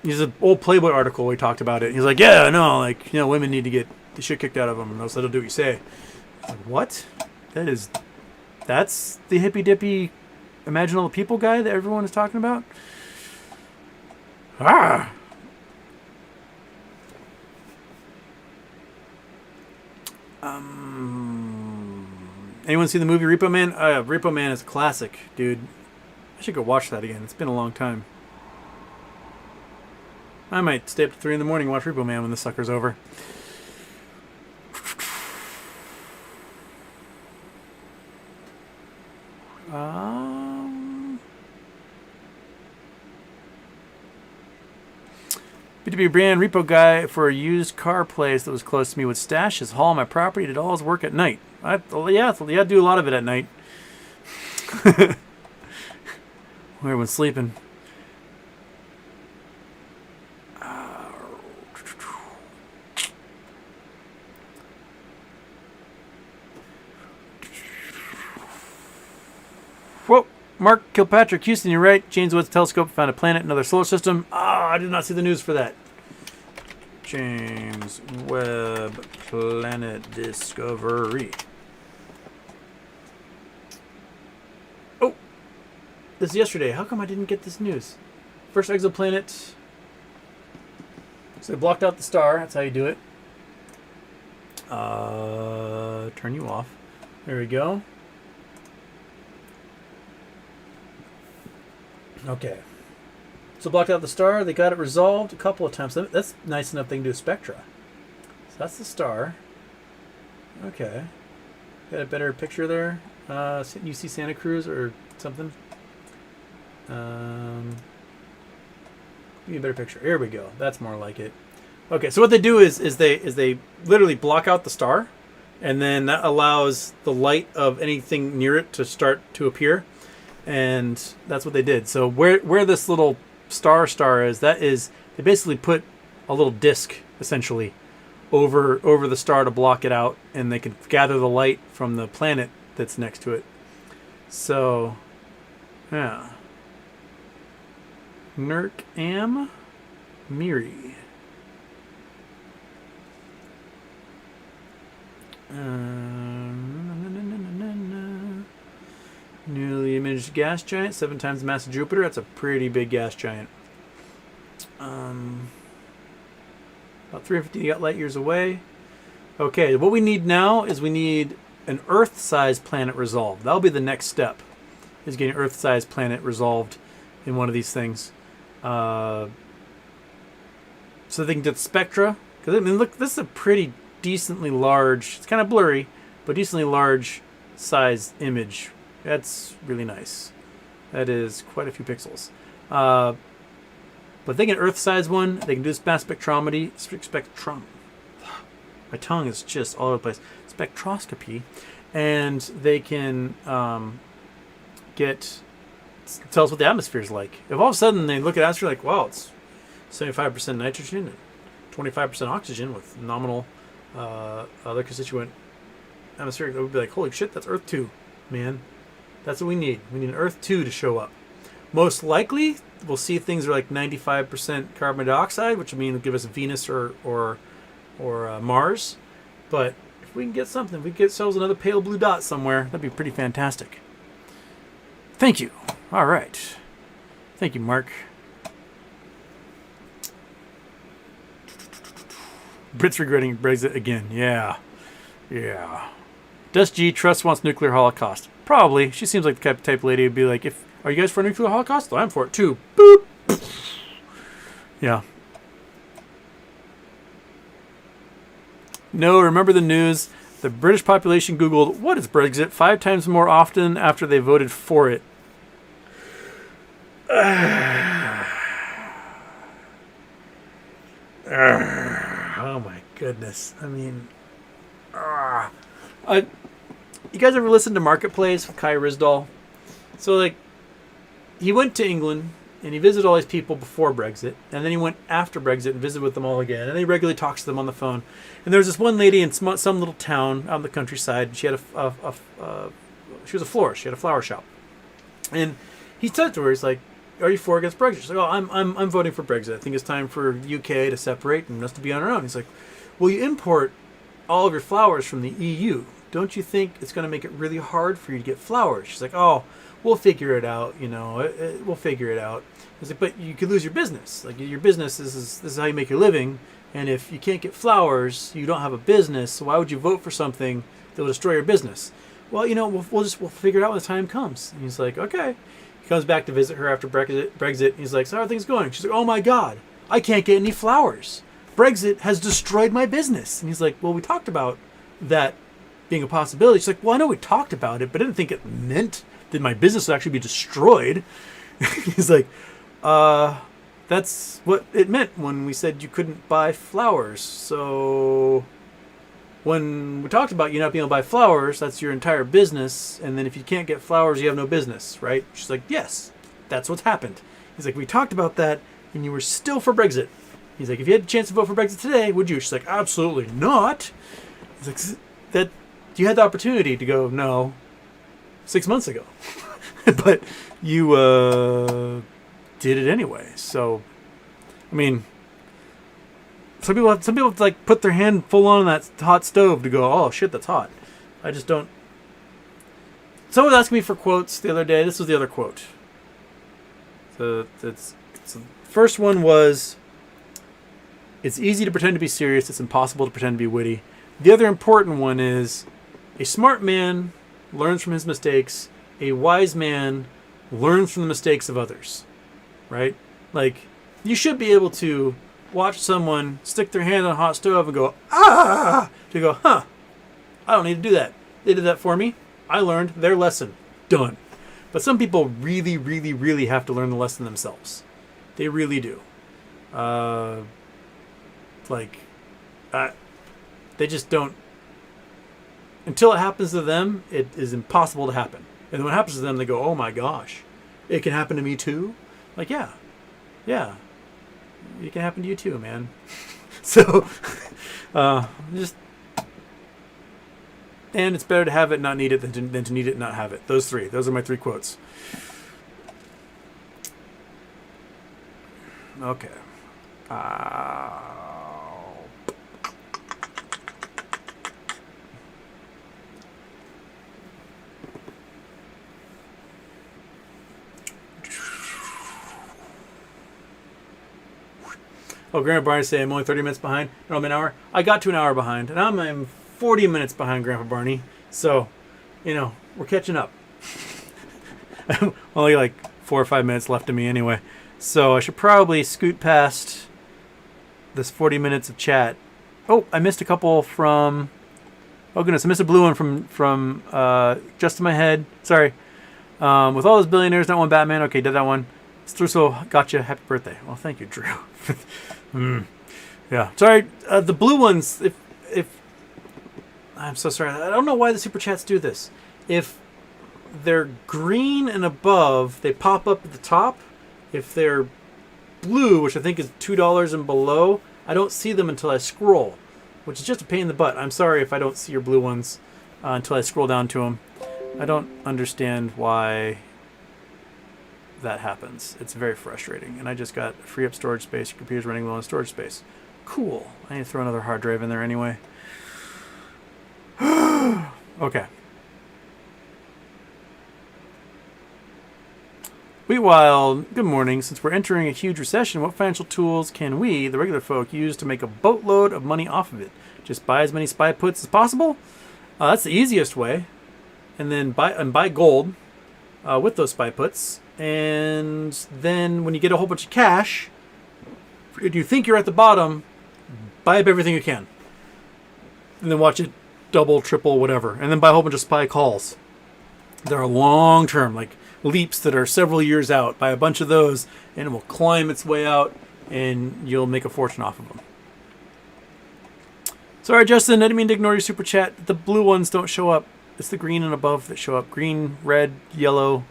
He's an old Playboy article where he talked about it. He's like, yeah, no, like, you know, women need to get the shit kicked out of them, and they'll do what you say. Like, what? That's the hippy-dippy, imagine all the people guy that everyone is talking about? Ah! Anyone see the movie Repo Man? Repo Man is a classic, dude. I should go watch that again. It's been a long time. I might stay up to 3 in the morning and watch Repo Man when the sucker's over. B2B brand repo guy for a used car place that was close to me would stash his haul on my property, did all his work at night. Yeah, do a lot of it at night. When everyone's sleeping. Whoa, Mark Kilpatrick, Houston, you're right. James Webb's telescope found a planet in another solar system. I did not see the news for that. James Webb Planet Discovery. Oh, this is yesterday. How come I didn't get this news? First exoplanet. So they blocked out the star. That's how you do it. Turn you off. There we go. Okay. So blocked out the star. They got it resolved a couple of times. That's nice enough they can do a spectra. So that's the star. Okay. Got a better picture there. You see Santa Cruz or something? Give me a better picture. Here we go. That's more like it. Okay, so what they do is they literally block out the star, and then that allows the light of anything near it to start to appear, and that's what they did. So where this little star is, that is, they basically put a little disc essentially over the star to block it out, and they can gather the light from the planet that's next to it. So, yeah. Nurk-Am Miri. Newly imaged gas giant, 7 times the mass of Jupiter. That's a pretty big gas giant. About 350 light years away. Okay, what we need now is we need an Earth-sized planet resolved. That'll be the next step, is getting an Earth-sized planet resolved in one of these things. So they can get spectra. Because, I mean, look, this is a pretty decently large, it's kind of blurry, but decently large size image. That's really nice. That is quite a few pixels. But they can Earth-size one. They can do mass spectrometry. My tongue is just all over the place. Spectroscopy. And they can tell us what the atmosphere is like. If all of a sudden they look at atmosphere like, wow, it's 75% nitrogen and 25% oxygen with nominal other constituent atmospheric, it would be like, holy shit, that's Earth 2, man. That's what we need. We need an Earth 2 to show up. Most likely, we'll see things are like 95% carbon dioxide, which would mean it'll give us Venus or Mars. But if we can get something, if we get ourselves another pale blue dot somewhere, that'd be pretty fantastic. Thank you. All right. Thank you, Mark. Brits regretting Brexit again. Yeah. Does G Trust wants nuclear holocaust? Probably. She seems like the type of lady who'd be like, are you guys for a nuclear holocaust? Well, I'm for it too. Boop. Yeah. No, remember the news? The British population Googled, what is Brexit? 5 times more often after they voted for it. Oh my goodness. I mean, you guys ever listen to Marketplace with Kai Ryssdal? So, like, he went to England and he visited all these people before Brexit, and then he went after Brexit and visited with them all again, and he regularly talks to them on the phone. And there was this one lady in some little town out in the countryside, and she had she was a florist. She had a flower shop, and he said to her, he's like, "Are you for or against Brexit?" She's like, "Oh, I'm voting for Brexit. I think it's time for UK to separate and us to be on our own." He's like, "Well, you import all of your flowers from the EU. Don't you think it's going to make it really hard for you to get flowers?" She's like, "Oh, we'll figure it out. You know, we'll figure it out." He's like, "But you could lose your business. Like, your business this is how you make your living. And if you can't get flowers, you don't have a business. So why would you vote for something that will destroy your business?" "Well, you know, we'll figure it out when the time comes." And he's like, "Okay." He comes back to visit her after Brexit. And he's like, "So how are things going?" She's like, "Oh my God, I can't get any flowers. Brexit has destroyed my business." And he's like, "Well, we talked about that being a possibility." She's like, "Well, I know we talked about it, but I didn't think it meant that my business would actually be destroyed." He's like, that's what it meant when we said you couldn't buy flowers. So when we talked about you not being able to buy flowers, that's your entire business. And then if you can't get flowers, you have no business, right?" She's like, "Yes, that's what's happened." He's like, "We talked about that and you were still for Brexit." He's like, "If you had a chance to vote for Brexit today, would you?" She's like, "Absolutely not." He's like, "That you had the opportunity to go no 6 months ago." But you did it anyway. So, I mean, some people like put their hand full on that hot stove to go, "Oh shit, that's hot." I just don't. Someone asked me for quotes the other day. This was the other quote. So the first one was, "It's easy to pretend to be serious. It's impossible to pretend to be witty." The other important one is, "A smart man learns from his mistakes. A wise man learns from the mistakes of others." right? Like, you should be able to watch someone stick their hand on a hot stove and go, ah, to go, huh, I don't need to do that. They did that for me. I learned their lesson. Done. But some people really, really, really have to learn the lesson themselves. They really do. They just don't. Until it happens to them, it is impossible to happen. And then when it happens to them, they go, oh my gosh, it can happen to me too? Like, yeah. It can happen to you too, man. So, just... And it's better to have it and not need it than to need it and not have it. Those are my 3 quotes. Okay. Oh, Grandpa Barney say I'm only 30 minutes behind. No, I'm an hour. I got to an hour behind, and I'm 40 minutes behind Grandpa Barney. So, we're catching up. Only like 4 or 5 minutes left of me anyway. So I should probably scoot past this 40 minutes of chat. Oh, I missed a couple from... Oh, goodness. I missed a blue one from Just in My Head. Sorry. With all those billionaires, not one Batman. Okay, did that one. Strusso, gotcha. Happy birthday. Well, thank you, Drew. Yeah. Sorry. The blue ones, if I'm so sorry. I don't know why the super chats do this. If they're green and above, they pop up at the top. If they're blue, which I think is $2 and below, I don't see them until I scroll, which is just a pain in the butt. I'm sorry if I don't see your blue ones until I scroll down to them. I don't understand why that happens. It's very frustrating. And I just got free up storage space. Your computer's running low on storage space. Cool. I need to throw another hard drive in there anyway. Okay. Wheatwild, good morning. Since we're entering a huge recession, what financial tools can we, the regular folk, use to make a boatload of money off of it? Just buy as many SPY puts as possible? That's the easiest way. And then buy gold with those SPY puts. And then when you get a whole bunch of cash, if you think you're at the bottom, buy up everything you can. And then watch it double, triple, whatever. And then buy a whole bunch of SPY calls. They're long term, like leaps that are several years out. Buy a bunch of those and it will climb its way out and you'll make a fortune off of them. Sorry, Justin, I didn't mean to ignore your super chat. The blue ones don't show up. It's the green and above that show up. Green, red, yellow.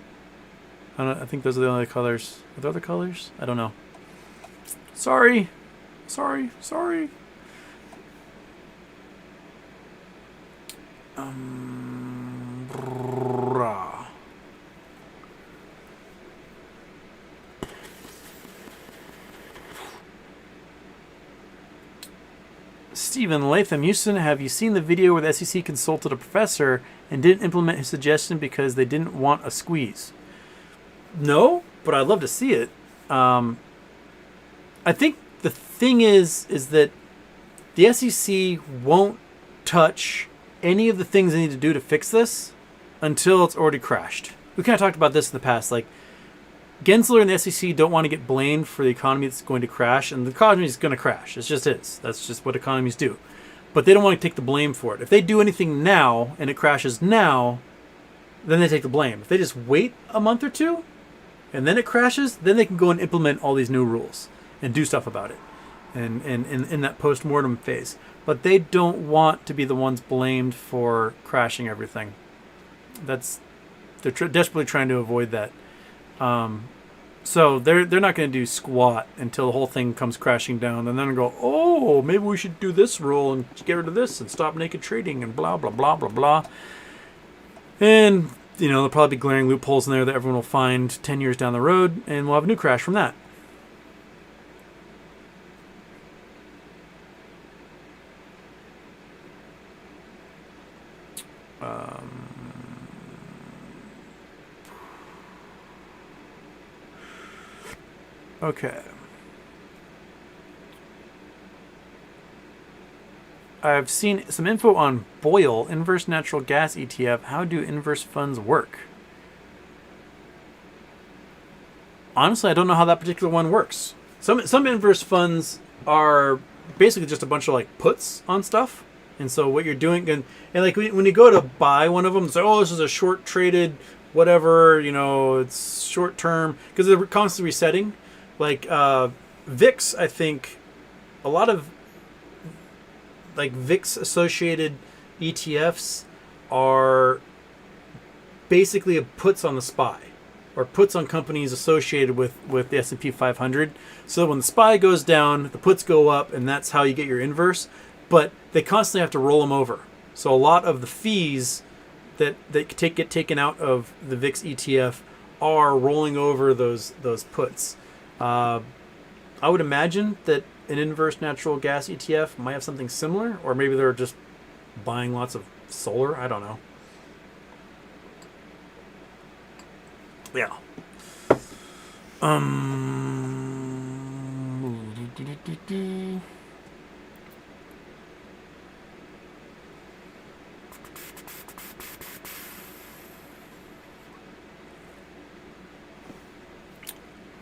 I think those are the only colors. Are there other colors? I don't know. Sorry. Stephen Latham Houston, have you seen the video where the SEC consulted a professor and didn't implement his suggestion because they didn't want a squeeze? No, but I'd love to see it. I think the thing is that the SEC won't touch any of the things they need to do to fix this until it's already crashed. We kind of talked about this in the past. Like, Gensler and the SEC don't want to get blamed for the economy that's going to crash, and the economy is going to crash. It just is. That's just what economies do. But they don't want to take the blame for it. If they do anything now and it crashes now, then they take the blame. If they just wait a month or two and then it crashes, then they can go and implement all these new rules and do stuff about it and in that post-mortem phase. But they don't want to be the ones blamed for crashing everything. They're desperately trying to avoid that. So they're not going to do squat until the whole thing comes crashing down, and then go, oh, maybe we should do this rule and get rid of this and stop naked trading and blah blah blah blah blah. And there'll probably be glaring loopholes in there that everyone will find 10 years down the road, and we'll have a new crash from that. Okay. I've seen some info on BOIL, Inverse Natural Gas ETF. How do inverse funds work? honestly, I don't know how that particular one works. Some inverse funds are basically just a bunch of like puts on stuff. And so what you're doing, and like when you go to buy one of them, it's like, oh, this is a short traded whatever, it's short term, because they're constantly resetting. Like VIX, I think a lot of like VIX associated ETFs are basically puts on the SPY or puts on companies associated with the S&P 500. So when the SPY goes down, the puts go up, and that's how you get your inverse. But they constantly have to roll them over. So a lot of the fees that get taken out of the VIX ETF are rolling over those puts. I would imagine that an inverse natural gas ETF might have something similar, or maybe they're just buying lots of solar. I don't know. Yeah.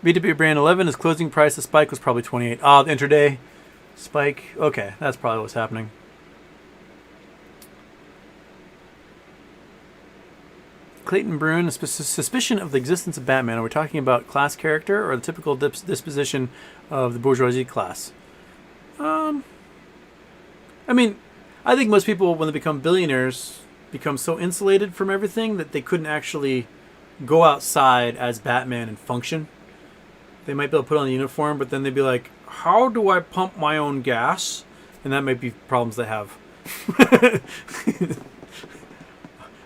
VW brand 11 is closing price. The spike was probably 28. Ah, the intraday spike. Okay, that's probably what's happening. Clayton Brune, a suspicion of the existence of Batman. Are we talking about class character or the typical disposition of the bourgeoisie class? I mean, I think most people, when they become billionaires, become so insulated from everything that they couldn't actually go outside as Batman and function. They might be able to put on a uniform, but then they'd be like, how do I pump my own gas? And that might be problems they have.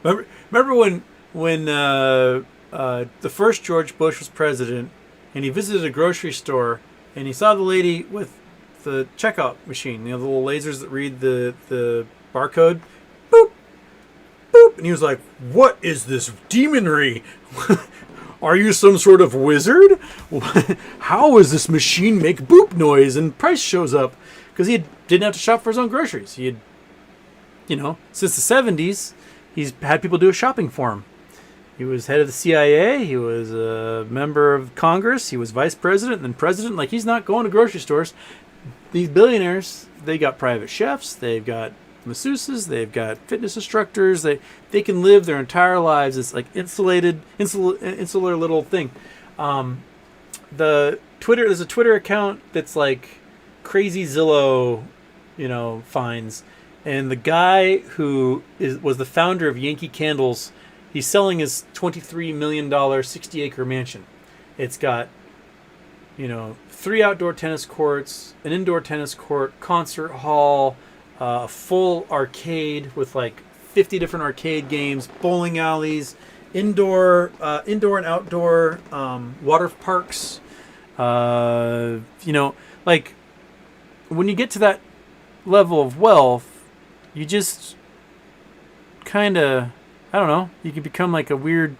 Remember when the first George Bush was president, and he visited a grocery store, and he saw the lady with the checkout machine, the little lasers that read the barcode, boop, boop, and he was like, what is this demonry? Are you some sort of wizard? How does this machine make boop noise? And Price shows up because he didn't have to shop for his own groceries. He had, since the 70s, he's had people do his shopping for him. He was head of the CIA. He was a member of Congress. He was vice president and then president. Like, he's not going to grocery stores. These billionaires, they got private chefs. They've got masseuses. They've got fitness instructors. They can live their entire lives. It's like insular little thing. There's a Twitter account that's like crazy Zillow, finds, and the guy who was the founder of Yankee Candles, he's selling his $23 million 60-acre mansion. It's got 3 outdoor tennis courts, an indoor tennis court, concert hall, a full arcade with like 50 different arcade games, bowling alleys, indoor and outdoor water parks. Like when you get to that level of wealth, you just kind of, I don't know, you can become like a weird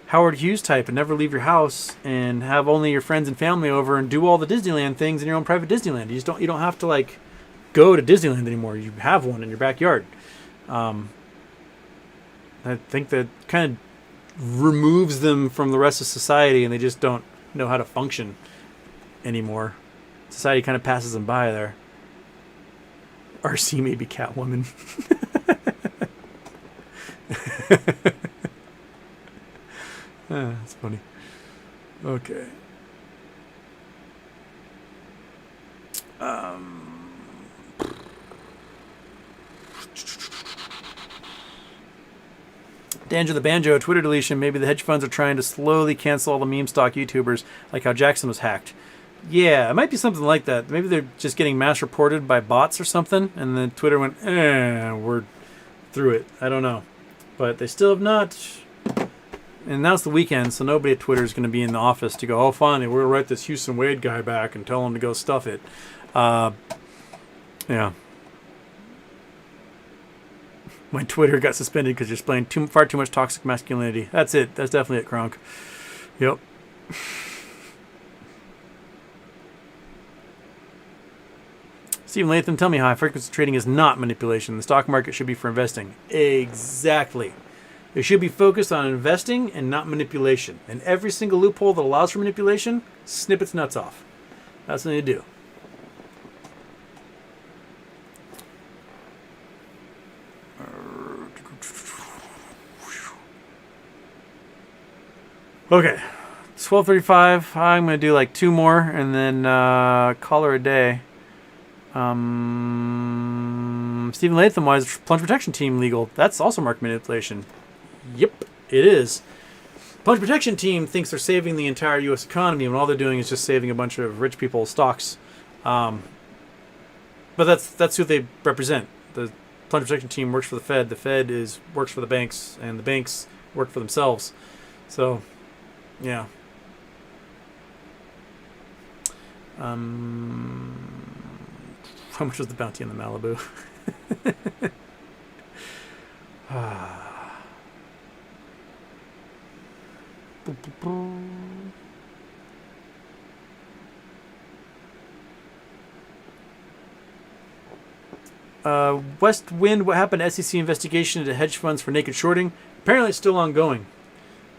Howard Hughes type and never leave your house and have only your friends and family over and do all the Disneyland things in your own private Disneyland. You don't have to like go to Disneyland anymore. You have one in your backyard. I think that kind of removes them from the rest of society, and they just don't know how to function anymore. Society kind of passes them by there. RC maybe Catwoman. That's funny. Okay. Danger the Banjo, Twitter deletion. Maybe the hedge funds are trying to slowly cancel all the meme stock YouTubers, like how Jackson was hacked. Yeah, it might be something like that. Maybe they're just getting mass reported by bots or something, and then Twitter went, we're through it. I don't know. But they still have not. And now it's the weekend, so nobody at Twitter is going to be in the office to go, oh, finally, we're going to write this Houston Wade guy back and tell him to go stuff it. Yeah. My Twitter got suspended because you're displaying far too much toxic masculinity. That's it. That's definitely it, Kronk. Yep. Stephen Latham, tell me how high frequency trading is not manipulation. The stock market should be for investing. Exactly. They should be focused on investing and not manipulation. And every single loophole that allows for manipulation, snip its nuts off. That's what they do. Okay, it's 12:35. I'm gonna do like 2 more and then call her a day. Stephen Latham, why is plunge protection team legal? That's also market manipulation. Yep, it is. Plunge protection team thinks they're saving the entire U.S. economy when all they're doing is just saving a bunch of rich people's stocks. But that's who they represent. The plunge protection team works for the Fed. The Fed works for the banks, and the banks work for themselves. So, yeah. How much was the bounty on the Malibu? West Wind, what happened to SEC investigation into hedge funds for naked shorting? Apparently it's still ongoing.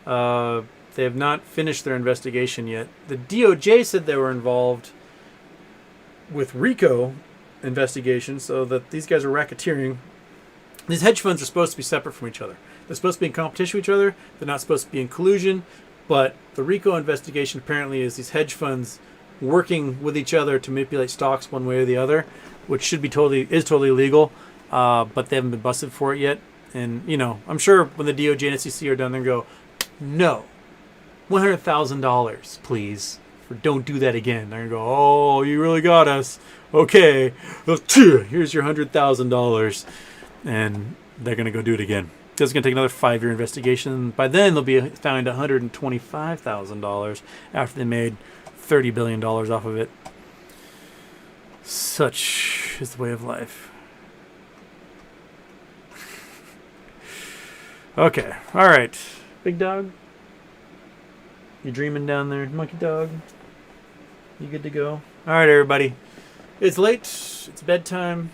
They have not finished their investigation yet. The DOJ said they were involved with RICO investigation, so that these guys are racketeering. These hedge funds are supposed to be separate from each other. They're supposed to be in competition with each other. They're not supposed to be in collusion. But the RICO investigation apparently is these hedge funds working with each other to manipulate stocks one way or the other, which is totally illegal. But they haven't been busted for it yet. And I'm sure when the DOJ and SEC are done, they're going to go, no, $100,000, please. Don't do that again. They're going to go, oh, you really got us. Okay, here's your $100,000. And they're going to go do it again. It's going to take another 5-year investigation. By then, they'll be fined $125,000 after they made $30 billion off of it. Such is the way of life. Okay, all right. Big dog, you dreaming down there? Monkey dog, you good to go? All right, everybody. It's late. It's bedtime.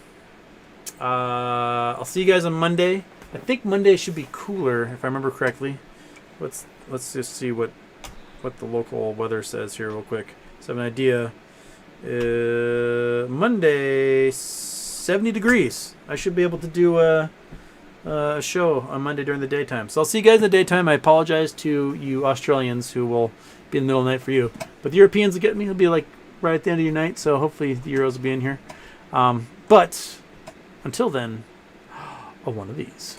I'll see you guys on Monday. I think Monday should be cooler, if I remember correctly. Let's just see what the local weather says here real quick. So I have an idea. Monday, 70 degrees. I should be able to do a show on Monday during the daytime. So I'll see you guys in the daytime. I apologize to you Australians who will be in the middle of the night for you. But the Europeans will get me. It'll be like right at the end of your night. So hopefully the Euros will be in here. But until then, one of these.